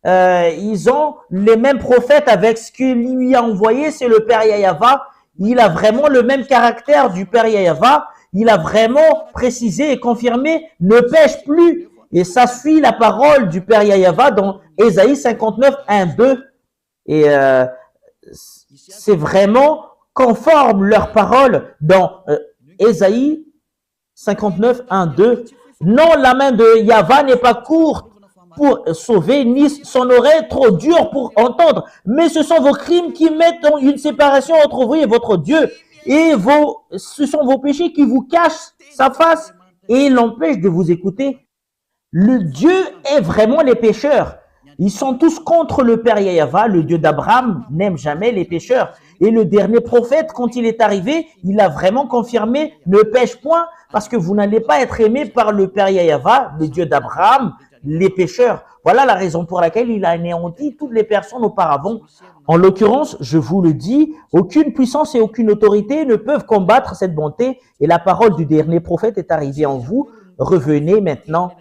ils ont les mêmes prophètes avec ce qu'il lui a envoyé, c'est le Père Yahava. Il a vraiment le même caractère du Père Yahava. Il a vraiment précisé et confirmé, ne pêche plus. Et ça suit la parole du Père Yahava dans Ésaïe 59, 1, 2. Et c'est vraiment conforme leur parole dans Ésaïe 59, 1, 2. Non, la main de Yahva n'est pas courte pour sauver, ni son oreille trop dure pour entendre. Mais ce sont vos crimes qui mettent une séparation entre vous et votre Dieu. Et ce sont vos péchés qui vous cachent sa face et l'empêchent de vous écouter. Le Dieu est vraiment les pécheurs. Ils sont tous contre le Père Yahva. Le Dieu d'Abraham n'aime jamais les pécheurs. Et le dernier prophète, quand il est arrivé, il a vraiment confirmé, ne pêche point, parce que vous n'allez pas être aimé par le Père Yahva, le Dieu d'Abraham, les pécheurs. Voilà la raison pour laquelle il a anéanti toutes les personnes auparavant. En l'occurrence, je vous le dis, aucune puissance et aucune autorité ne peuvent combattre cette bonté. Et la parole du dernier prophète est arrivée en vous. Revenez maintenant.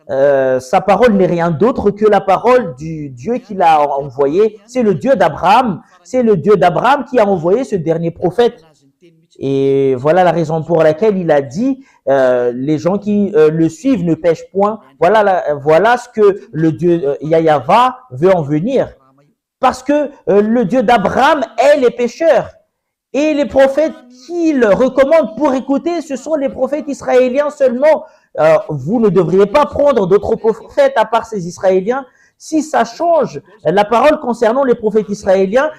Sa parole n'est rien d'autre que la parole du Dieu qu'il a envoyé. C'est le Dieu d'Abraham. C'est le Dieu d'Abraham qui a envoyé ce dernier prophète. Et voilà la raison pour laquelle il a dit les gens qui le suivent ne pêchent point. Voilà ce que le Dieu Yahva veut en venir. Parce que le Dieu d'Abraham est les pécheurs. Et les prophètes qu'il recommande pour écouter, ce sont les prophètes israéliens seulement. Vous ne devriez pas prendre d'autres prophètes à part ces Israéliens. Si ça change la parole concernant les prophètes israéliens,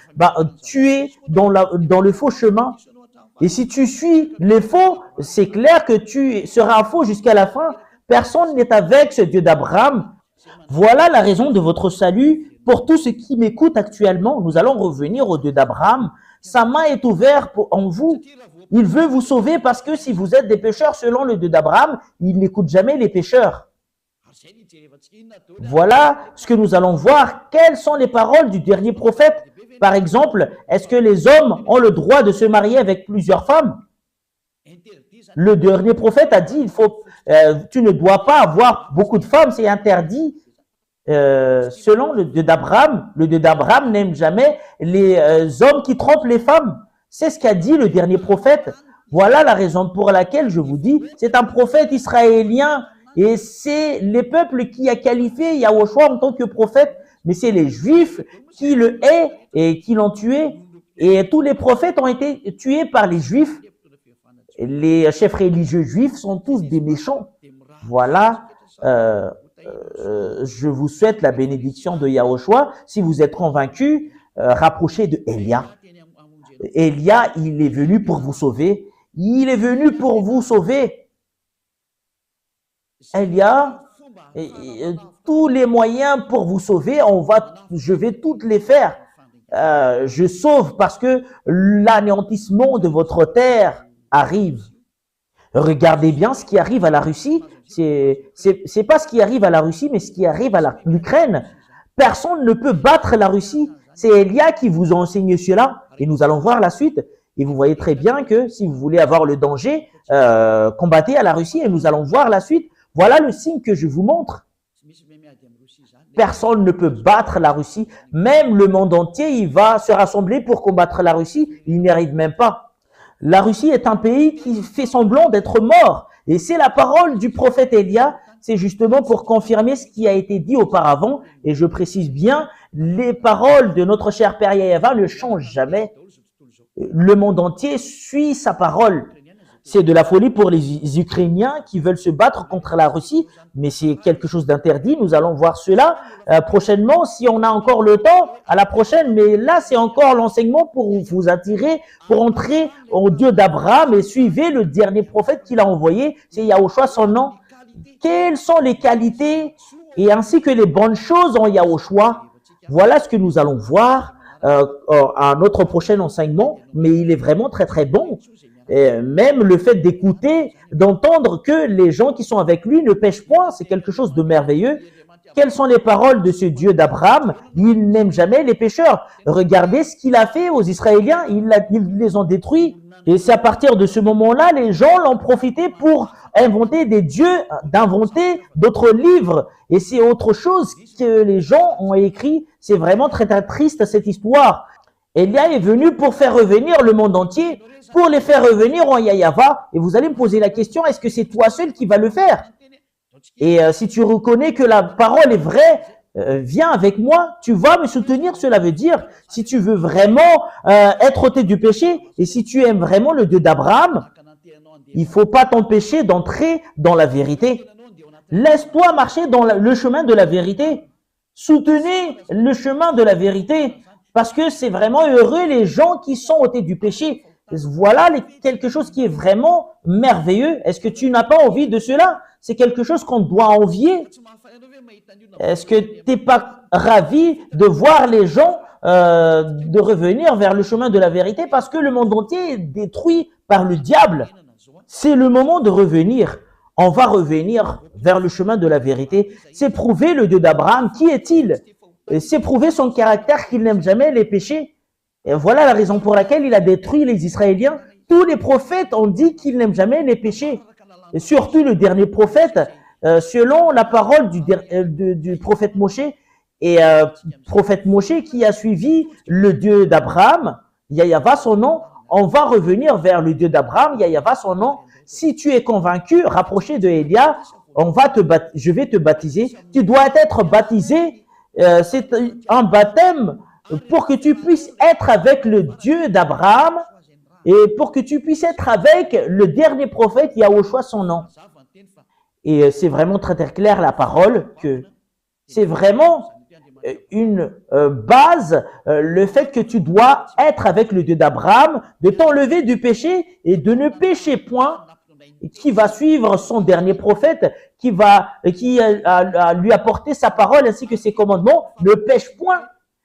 tu es dans le faux chemin. Et si tu suis les faux, c'est clair que tu seras faux jusqu'à la fin. Personne n'est avec ce Dieu d'Abraham. Voilà la raison de votre salut. Pour tous ceux qui m'écoutent actuellement, nous allons revenir au Dieu d'Abraham. Sa main est ouverte en vous. Il veut vous sauver parce que si vous êtes des pécheurs selon le Dieu d'Abraham, il n'écoute jamais les pécheurs. Voilà ce que nous allons voir. Quelles sont les paroles du dernier prophète? Par exemple, est-ce que les hommes ont le droit de se marier avec plusieurs femmes? Le dernier prophète a dit, tu ne dois pas avoir beaucoup de femmes, c'est interdit. Selon le Dieu d'Abraham n'aime jamais les hommes qui trompent les femmes. C'est ce qu'a dit le dernier prophète. Voilà la raison pour laquelle je vous dis, c'est un prophète israélien et c'est les peuples qui a qualifié Yahushua en tant que prophète, mais c'est les Juifs qui le haïssent et qui l'ont tué. Et tous les prophètes ont été tués par les Juifs. Les chefs religieux juifs sont tous des méchants. Voilà. Je vous souhaite la bénédiction de Yahushua. Si vous êtes convaincus, rapprochez de Élia. Élia, il est venu pour vous sauver. Il est venu pour vous sauver. Élia, tous les moyens pour vous sauver, je vais toutes les faire. Je sauve parce que l'anéantissement de votre terre arrive. Regardez bien ce qui arrive à la Russie. C'est pas ce qui arrive à la Russie, mais ce qui arrive à l'Ukraine. Personne ne peut battre la Russie. C'est Élia qui vous a enseigné cela. Et nous allons voir la suite. Et vous voyez très bien que si vous voulez avoir le danger, combattez à la Russie. Et nous allons voir la suite. Voilà le signe que je vous montre. Personne ne peut battre la Russie. Même le monde entier, il va se rassembler pour combattre la Russie. Il n'y arrive même pas. La Russie est un pays qui fait semblant d'être mort. Et c'est la parole du prophète Élia. C'est justement pour confirmer ce qui a été dit auparavant. Et je précise bien, les paroles de notre cher Père Yahva ne changent jamais. Le monde entier suit sa parole. C'est de la folie pour les Ukrainiens qui veulent se battre contre la Russie, mais c'est quelque chose d'interdit. Nous allons voir cela prochainement, si on a encore le temps, à la prochaine. Mais là, c'est encore l'enseignement pour vous attirer, pour entrer au Dieu d'Abraham et suivez le dernier prophète qu'il a envoyé. C'est Yahushua, son nom. Quelles sont les qualités et ainsi que les bonnes choses en Yahushua? Voilà ce que nous allons voir à notre prochain enseignement, mais il est vraiment très très bon. Et même le fait d'écouter, d'entendre que les gens qui sont avec lui ne pêchent point, c'est quelque chose de merveilleux. Quelles sont les paroles de ce Dieu d'Abraham? Il n'aime jamais les pécheurs. Regardez ce qu'il a fait aux Israéliens, ils les ont détruits. Et c'est à partir de ce moment-là, les gens l'ont profité pour inventer des dieux, d'inventer d'autres livres. Et c'est autre chose que les gens ont écrit. C'est vraiment très, très triste cette histoire. Élia est venu pour faire revenir le monde entier, pour les faire revenir en Yahyawa. Et vous allez me poser la question, est-ce que c'est toi seul qui va le faire? Et si tu reconnais que la parole est vraie, viens avec moi, tu vas me soutenir. Cela veut dire, si tu veux vraiment être ôté du péché, et si tu aimes vraiment le Dieu d'Abraham, il faut pas t'empêcher d'entrer dans la vérité. Laisse-toi marcher dans le chemin de la vérité. Soutenez le chemin de la vérité, parce que c'est vraiment heureux les gens qui sont ôtés du péché. Voilà quelque chose qui est vraiment merveilleux. Est-ce que tu n'as pas envie de cela? C'est quelque chose qu'on doit envier. Est-ce que tu n'es pas ravi de voir les gens de revenir vers le chemin de la vérité parce que le monde entier est détruit par le diable? C'est le moment de revenir. On va revenir vers le chemin de la vérité. C'est prouver le Dieu d'Abraham. Qui est-il? C'est prouver son caractère qu'il n'aime jamais les péchés. Et voilà la raison pour laquelle il a détruit les Israéliens. Tous les prophètes ont dit qu'ils n'aiment jamais les péchés. Et surtout le dernier prophète, selon la parole du prophète Moshe, et prophète Moshe qui a suivi le Dieu d'Abraham, Yahyawa son nom, on va revenir vers le Dieu d'Abraham, Yahyawa son nom. Si tu es convaincu, rapproché de Élia, je vais te baptiser. Tu dois être baptisé. C'est un baptême pour que tu puisses être avec le Dieu d'Abraham et pour que tu puisses être avec le dernier prophète, Yahushua son nom. Et c'est vraiment très très clair la parole que c'est vraiment une base, le fait que tu dois être avec le Dieu d'Abraham, de t'enlever du péché et de ne pécher point, qui va suivre son dernier prophète, qui a lui apporté sa parole ainsi que ses commandements, ne pêche point.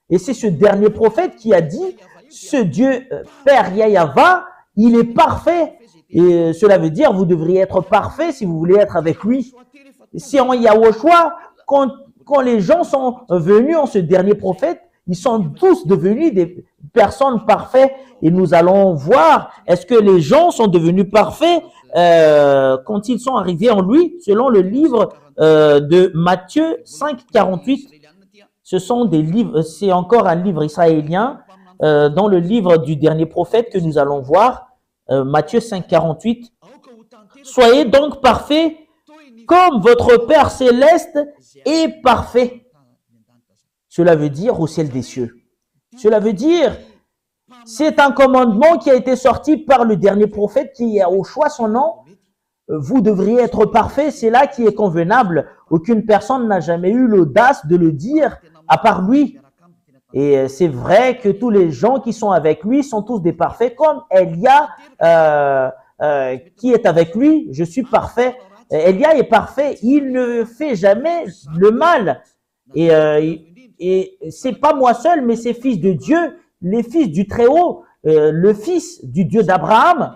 Et c'est ce dernier prophète qui a dit, ce Dieu Père Yahyawa, il est parfait. Et cela veut dire, vous devriez être parfait si vous voulez être avec lui. Si en Yahushua, quand les gens sont venus en ce dernier prophète, ils sont tous devenus des personnes parfaites. Et nous allons voir, est-ce que les gens sont devenus parfaits quand ils sont arrivés en lui, selon le livre de Matthieu 5, 48. Ce sont des livres, c'est encore un livre israélien dans le livre du dernier prophète que nous allons voir, Matthieu 5, 48. Soyez donc parfaits comme votre Père céleste est parfait. Cela veut dire au ciel des cieux. Cela veut dire, c'est un commandement qui a été sorti par le dernier prophète qui a au choix son nom. Vous devriez être parfait, c'est là qui est convenable. Aucune personne n'a jamais eu l'audace de le dire à part lui. Et c'est vrai que tous les gens qui sont avec lui sont tous des parfaits, comme Élia qui est avec lui. Je suis parfait. Élia est parfait. Il ne fait jamais le mal. Et c'est pas moi seul, mais c'est fils de Dieu, les fils du Très-Haut, le fils du Dieu d'Abraham.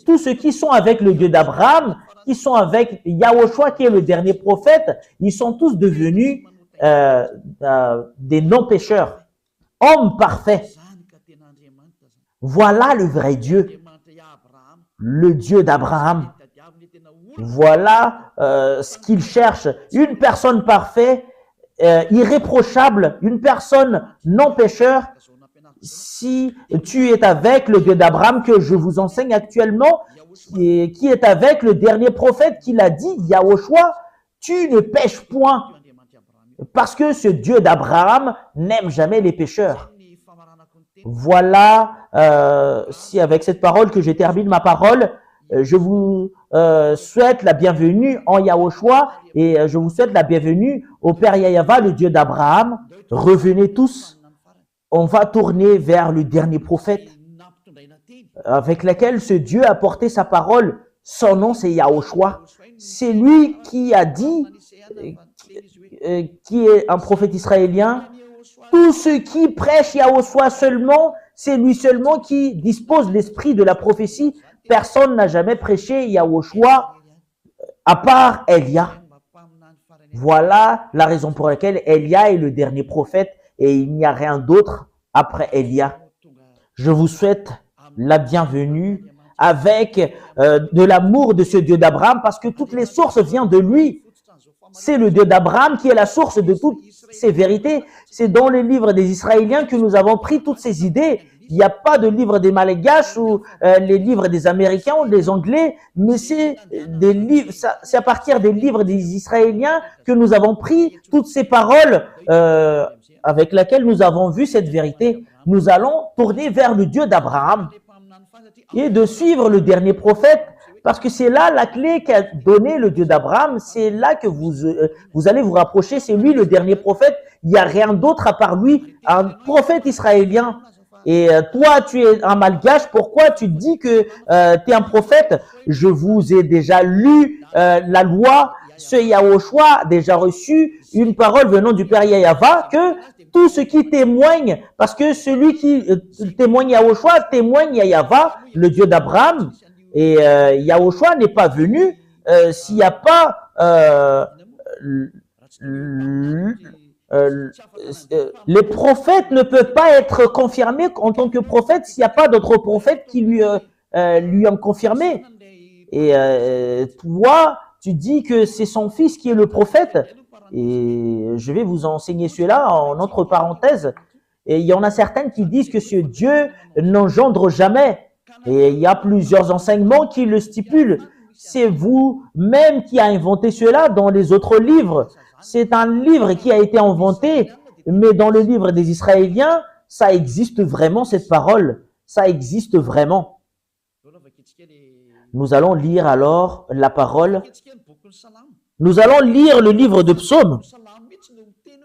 Tous ceux qui sont avec le Dieu d'Abraham, qui sont avec Yahushua qui est le dernier prophète, ils sont tous devenus des non-pécheurs, hommes parfaits. Voilà le vrai Dieu, le Dieu d'Abraham. Voilà ce qu'il cherche, une personne parfaite, irréprochable, une personne non-pécheur. Si tu es avec le Dieu d'Abraham que je vous enseigne actuellement, qui est avec le dernier prophète qui l'a dit, Yahushua, tu ne pêches point. Parce que ce Dieu d'Abraham n'aime jamais les pécheurs. Voilà, si avec cette parole que je termine ma parole, je vous souhaite la bienvenue en Yahushua et je vous souhaite la bienvenue au Père Yahyawa, le Dieu d'Abraham. Revenez tous. On va tourner vers le dernier prophète avec lequel ce Dieu a porté sa parole. Son nom, c'est Yahushua. C'est lui qui a dit, qui est un prophète israélien, tous ceux qui prêchent Yahushua seulement, C'est lui seulement qui dispose l'esprit de la prophétie. Personne n'a jamais prêché Yahushua à part Élia. Voilà la raison pour laquelle Élia est le dernier prophète et il n'y a rien d'autre après Élia. Je vous souhaite la bienvenue avec de l'amour de ce Dieu d'Abraham parce que toutes les sources viennent de lui. C'est le Dieu d'Abraham qui est la source de toutes ces vérités. C'est dans le livre des Israéliens que nous avons pris toutes ces idées. Il n'y a pas de livre des Malgaches ou les livres des Américains ou des Anglais, mais c'est des livres. C'est à partir des livres des Israéliens que nous avons pris toutes ces paroles avec lesquelles nous avons vu cette vérité. Nous allons tourner vers le Dieu d'Abraham et de suivre le dernier prophète, parce que c'est là la clé qu'a donné le Dieu d'Abraham. C'est là que vous allez vous rapprocher. C'est lui le dernier prophète. Il n'y a rien d'autre à part lui, un prophète israélien. Et toi, tu es un malgache. Pourquoi tu dis que tu es un prophète? Je vous ai déjà lu la loi. Ce Yahushua a déjà reçu une parole venant du Père Yahava que tout ce qui témoigne, parce que celui qui témoigne Yahushua témoigne Yahava, le Dieu d'Abraham. Et Yahushua n'est pas venu s'il n'y a pas les prophètes ne peuvent pas être confirmés en tant que prophètes s'il n'y a pas d'autres prophètes qui lui ont confirmé. Et toi, tu dis que c'est son fils qui est le prophète. Et je vais vous enseigner cela en entre parenthèses. Et il y en a certaines qui disent que ce Dieu n'engendre jamais. Et il y a plusieurs enseignements qui le stipulent. C'est vous-même qui a inventé cela dans les autres livres. C'est un livre qui a été inventé, mais dans le livre des Israéliens, ça existe vraiment cette parole. Ça existe vraiment. Nous allons lire alors la parole. Nous allons lire le livre de Psaume.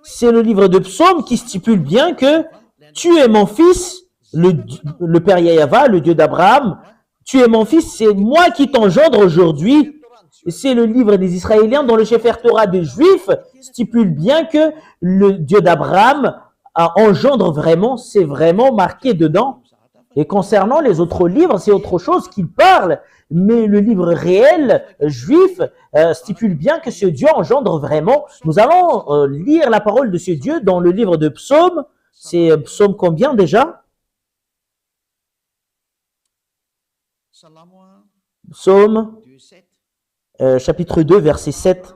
C'est le livre de Psaume qui stipule bien que tu es mon fils, le Père Yahava, le Dieu d'Abraham. Tu es mon fils, c'est moi qui t'engendre aujourd'hui. C'est le livre des Israéliens dont le Sefer Torah des Juifs stipule bien que le Dieu d'Abraham engendre vraiment, c'est vraiment marqué dedans. Et concernant les autres livres, c'est autre chose qu'il parle. Mais le livre réel juif stipule bien que ce Dieu engendre vraiment. Nous allons lire la parole de ce Dieu dans le livre de Psaume. C'est Psaume combien déjà? Psaume chapitre 2, verset 7.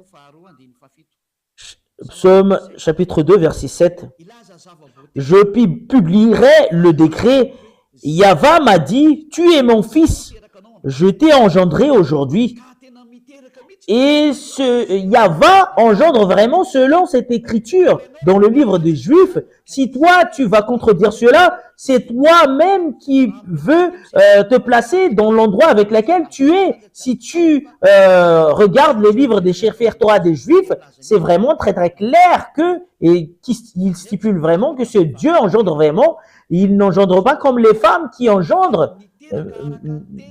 Psaume chapitre 2, verset 7. Je publierai le décret. Yahva m'a dit, tu es mon fils, je t'ai engendré aujourd'hui. Et ce Yahva engendre vraiment selon cette écriture dans le livre des Juifs. Si toi, tu vas contredire cela, c'est toi-même qui veux te placer dans l'endroit avec lequel tu es. Si tu regardes les livres des Sefer Torah des Juifs, c'est vraiment très très clair qu'il stipule vraiment que ce Dieu engendre vraiment. Il n'engendre pas comme les femmes qui engendrent,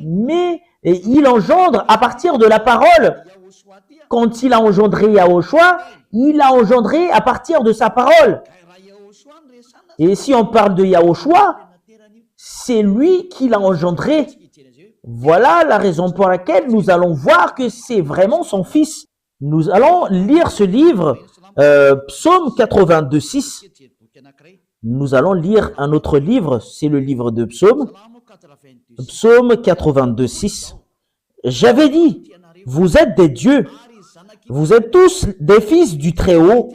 mais il engendre à partir de la parole. Quand il a engendré Yahushua, il a engendré à partir de sa parole. Et si on parle de Yahushua, c'est lui qui l'a engendré. Voilà la raison pour laquelle nous allons voir que c'est vraiment son fils. Nous allons lire ce livre, Psaume 82:6. Nous allons lire un autre livre, c'est le livre de Psaume. Psaume 82:6. J'avais dit, vous êtes des dieux, vous êtes tous des fils du Très-Haut.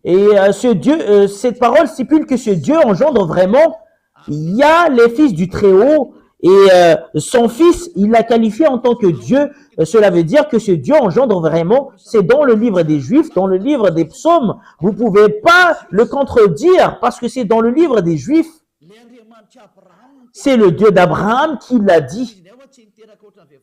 Et ce Dieu, cette parole stipule que ce Dieu engendre vraiment. Il y a les fils du Très-Haut et son fils, il l'a qualifié en tant que Dieu. Cela veut dire que ce Dieu engendre vraiment. C'est dans le livre des Juifs, dans le livre des Psaumes. Vous ne pouvez pas le contredire parce que c'est dans le livre des Juifs. C'est le Dieu d'Abraham qui l'a dit.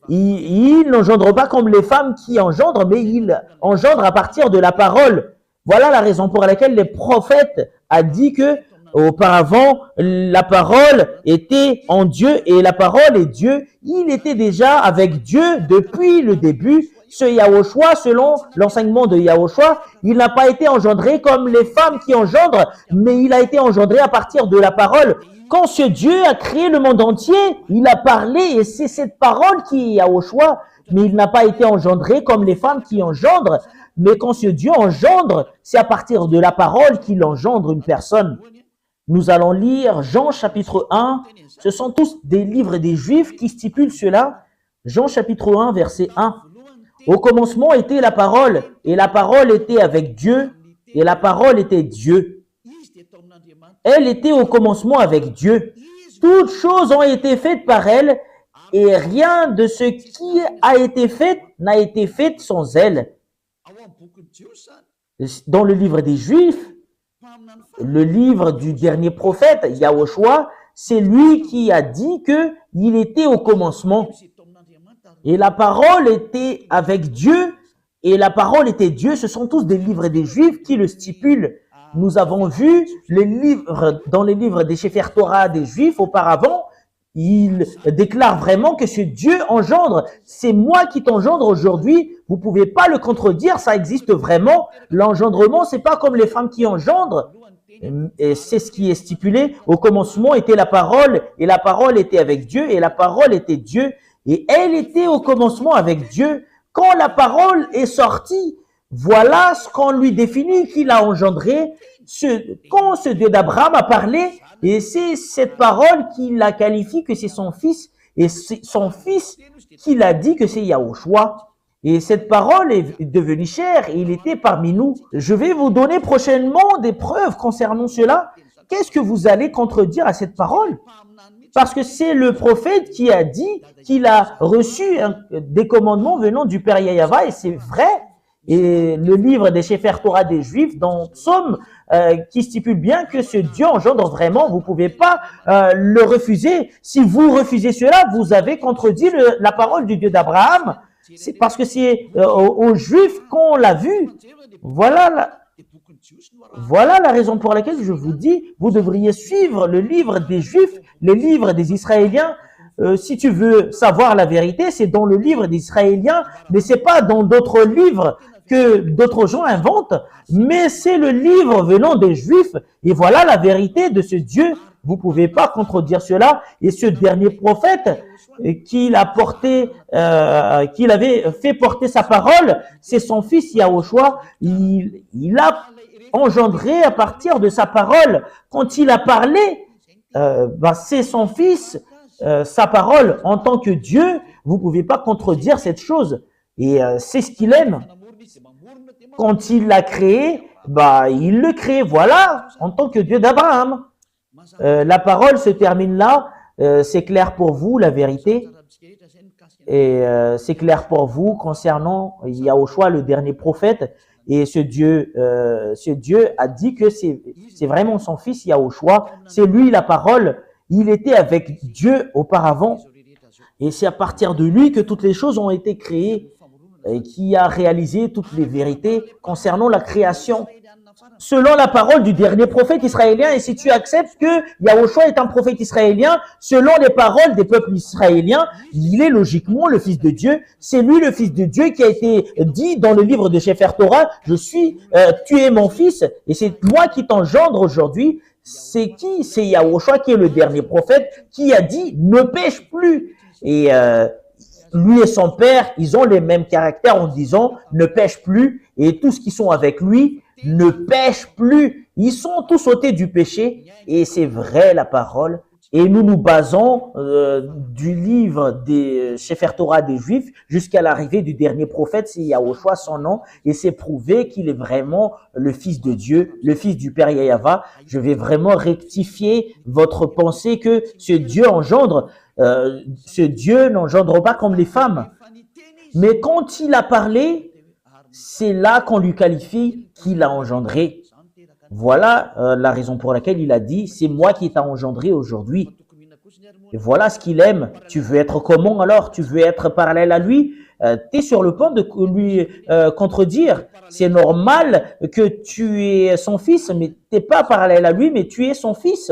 Il n'engendre pas comme les femmes qui engendrent, mais il engendre à partir de la parole. Voilà la raison pour laquelle les prophètes a dit que auparavant la parole était en Dieu et la parole est Dieu. Il était déjà avec Dieu depuis le début. ce Yahushua, selon l'enseignement de Yahushua, il n'a pas été engendré comme les femmes qui engendrent, mais il a été engendré à partir de la parole. Quand ce Dieu a créé le monde entier, il a parlé et c'est cette parole qui est Yahushua, mais il n'a pas été engendré comme les femmes qui engendrent. Mais quand ce Dieu engendre, c'est à partir de la parole qu'il engendre une personne. Nous allons lire Jean chapitre 1. Ce sont tous des livres des Juifs qui stipulent cela. Jean chapitre 1, verset 1. Au commencement était la parole, et la parole était avec Dieu, et la parole était Dieu. Elle était au commencement avec Dieu. Toutes choses ont été faites par elle, et rien de ce qui a été fait n'a été fait sans elle. Dans le livre des Juifs, le livre du dernier prophète, Yahushua, c'est lui qui a dit que il était au commencement. Et la parole était avec Dieu, et la parole était Dieu. Ce sont tous des livres des Juifs qui le stipulent. Nous avons vu les livres, dans les livres des Sefer Torah des Juifs auparavant, il déclare vraiment que ce Dieu engendre. C'est moi qui t'engendre aujourd'hui. Vous pouvez pas le contredire, ça existe vraiment. L'engendrement, c'est pas comme les femmes qui engendrent. Et c'est ce qui est stipulé. Au commencement était la parole, et la parole était avec Dieu, et la parole était Dieu, et elle était au commencement avec Dieu. Quand la parole est sortie, voilà ce qu'on lui définit qu'il a engendré. Quand ce Dieu d'Abraham a parlé, et c'est cette parole qu'il la qualifie que c'est son fils, et c'est son fils qu'il a dit que c'est Yahushua. Et cette parole est devenue chair et il était parmi nous. Je vais vous donner prochainement des preuves concernant cela. Qu'est-ce que vous allez contredire à cette parole? Parce que c'est le prophète qui a dit qu'il a reçu des commandements venant du Père Yahava et c'est vrai. Et le livre des Sefer Torah des Juifs dans Psaume qui stipule bien que ce Dieu engendre vraiment, vous pouvez pas le refuser. Si vous refusez cela, vous avez contredit la parole du Dieu d'Abraham. C'est parce que c'est aux Juifs qu'on l'a vu. Voilà la raison pour laquelle je vous dis, vous devriez suivre le livre des Juifs, le livre des Israéliens. Si tu veux savoir la vérité, c'est dans le livre des Israéliens, mais c'est pas dans d'autres livres que d'autres gens inventent, mais c'est le livre venant des Juifs. Et voilà la vérité de ce Dieu. Vous pouvez pas contredire cela. Et ce dernier prophète qu'il avait fait porter sa parole, c'est son fils Yahushua. Il a engendré à partir de sa parole. Quand il a parlé, c'est son fils, sa parole en tant que Dieu. Vous pouvez pas contredire cette chose. Et c'est ce qu'il aime. Quand il l'a créé, il le crée. Voilà, en tant que Dieu d'Abraham. La parole se termine là. C'est clair pour vous, la vérité. Et c'est clair pour vous concernant Yahushua, le dernier prophète. Et ce Dieu a dit que c'est vraiment son fils Yahushua. C'est lui la parole. Il était avec Dieu auparavant. Et c'est à partir de lui que toutes les choses ont été créées et qui a réalisé toutes les vérités concernant la création. Selon la parole du dernier prophète israélien, et si tu acceptes que Yahushua est un prophète israélien, selon les paroles des peuples israéliens, il est logiquement le fils de Dieu. C'est lui le fils de Dieu qui a été dit dans le livre de Sefer Torah, tu es mon fils, et c'est moi qui t'engendre aujourd'hui. C'est qui? C'est Yahushua qui est le dernier prophète qui a dit, ne pêche plus. Et lui et son père, ils ont les mêmes caractères en disant, ne pêche plus, et tous qui sont avec lui, ne pêchent plus. Ils sont tous ôtés du péché et c'est vrai la parole. Et nous nous basons du livre des Sefer Torah des Juifs jusqu'à l'arrivée du dernier prophète, c'est Yahushua son nom, et c'est prouvé qu'il est vraiment le fils de Dieu, le fils du Père Yahava. Je vais vraiment rectifier votre pensée que ce Dieu engendre. Ce Dieu n'engendre pas comme les femmes. Mais quand il a parlé, c'est là qu'on lui qualifie qu'il a engendré. Voilà la raison pour laquelle il a dit, c'est moi qui t'a engendré aujourd'hui. Et voilà ce qu'il aime. Tu veux être comment alors? Tu veux être parallèle à lui? Tu es sur le point de lui contredire. C'est normal que tu es son fils, mais tu n'es pas parallèle à lui, mais tu es son fils.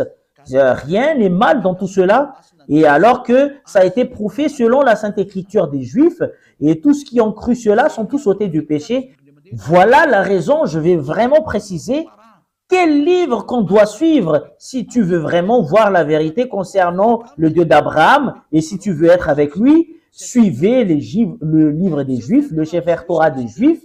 Rien n'est mal dans tout cela. et alors que ça a été prouvé selon la Sainte Écriture des Juifs, et tous ceux qui ont cru cela sont tous ôtés du péché. Voilà la raison, je vais vraiment préciser quel livre qu'on doit suivre si tu veux vraiment voir la vérité concernant le Dieu d'Abraham et si tu veux être avec lui. Suivez le livre des Juifs, le Sefer Torah des Juifs.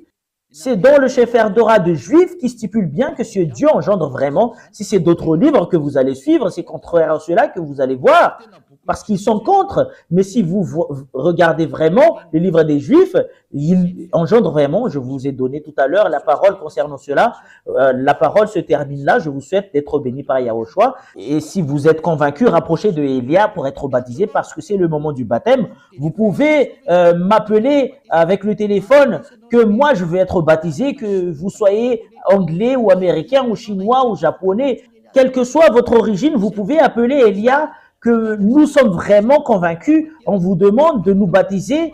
C'est dans le Sefer Torah des Juifs qui stipule bien que ce Dieu engendre vraiment. Si c'est d'autres livres que vous allez suivre, c'est contraire à cela que vous allez voir, parce qu'ils sont contre. Mais si vous regardez vraiment le livre des Juifs, il engendre vraiment. Je vous ai donné tout à l'heure la parole concernant cela. La parole se termine là. Je vous souhaite d'être béni par Yahushua. Et si vous êtes convaincu, rapprochez de Elia pour être baptisé, parce que c'est le moment du baptême. Vous pouvez m'appeler avec le téléphone que moi je veux être baptisé, que vous soyez anglais ou américain ou chinois ou japonais. Quelle que soit votre origine, vous pouvez appeler Elia, que nous sommes vraiment convaincus. On vous demande de nous baptiser.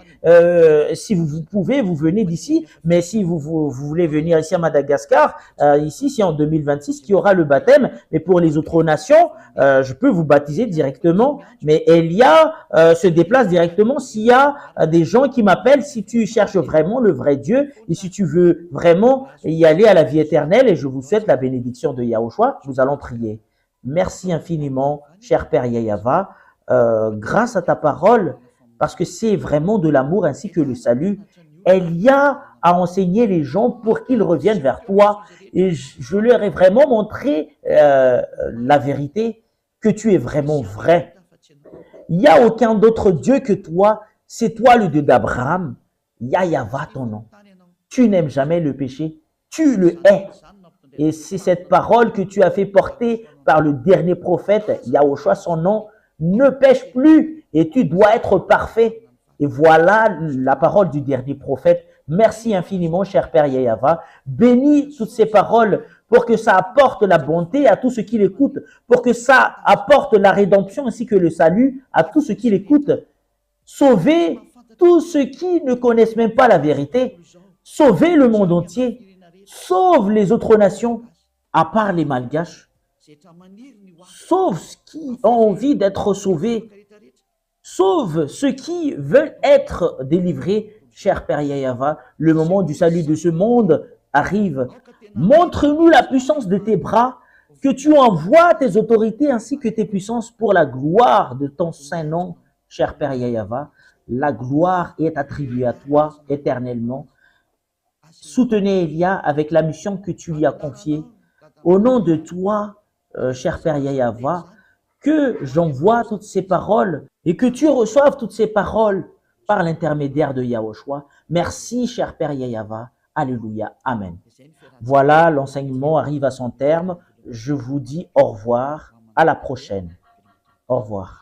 Si vous pouvez, vous venez d'ici. Mais si vous voulez venir ici à Madagascar, ici, c'est en 2026 qu'il y aura le baptême. Mais pour les autres nations, je peux vous baptiser directement. Mais Elia se déplace directement s'il y a des gens qui m'appellent, si tu cherches vraiment le vrai Dieu et si tu veux vraiment y aller à la vie éternelle. Et je vous souhaite la bénédiction de Yahushua. Nous allons prier. Merci infiniment, cher Père Yahava, grâce à ta parole, parce que c'est vraiment de l'amour ainsi que le salut. Elia a enseigné les gens pour qu'ils reviennent vers toi, et je leur ai vraiment montré la vérité, que tu es vraiment vrai. Il n'y a aucun d'autre Dieu que toi, c'est toi le Dieu d'Abraham. Yahava ton nom. Tu n'aimes jamais le péché, tu le hais. Et c'est cette parole que tu as fait porter par le dernier prophète, Yahushua, son nom, ne pêche plus et tu dois être parfait. Et voilà la parole du dernier prophète. Merci infiniment, cher Père Yahava. Bénis toutes ces paroles pour que ça apporte la bonté à tous ceux qui l'écoutent, pour que ça apporte la rédemption ainsi que le salut à tous ceux qui l'écoutent. Sauvez tous ceux qui ne connaissent même pas la vérité. Sauvez le monde entier. Sauve les autres nations, à part les Malgaches. Sauve ceux qui ont envie d'être sauvés. Sauve ceux qui veulent être délivrés. Cher Père Yahava, le moment du salut de ce monde arrive. Montre-nous la puissance de tes bras, que tu envoies tes autorités ainsi que tes puissances pour la gloire de ton saint nom, cher Père Yahava. La gloire est attribuée à toi éternellement. Soutenez Elia avec la mission que tu lui as confiée. Au nom de toi, cher Père Yahava, que j'envoie toutes ces paroles et que tu reçoives toutes ces paroles par l'intermédiaire de Yahushua. Merci, cher Père Yahava. Alléluia. Amen. Voilà, l'enseignement arrive à son terme. Je vous dis au revoir. À la prochaine. Au revoir.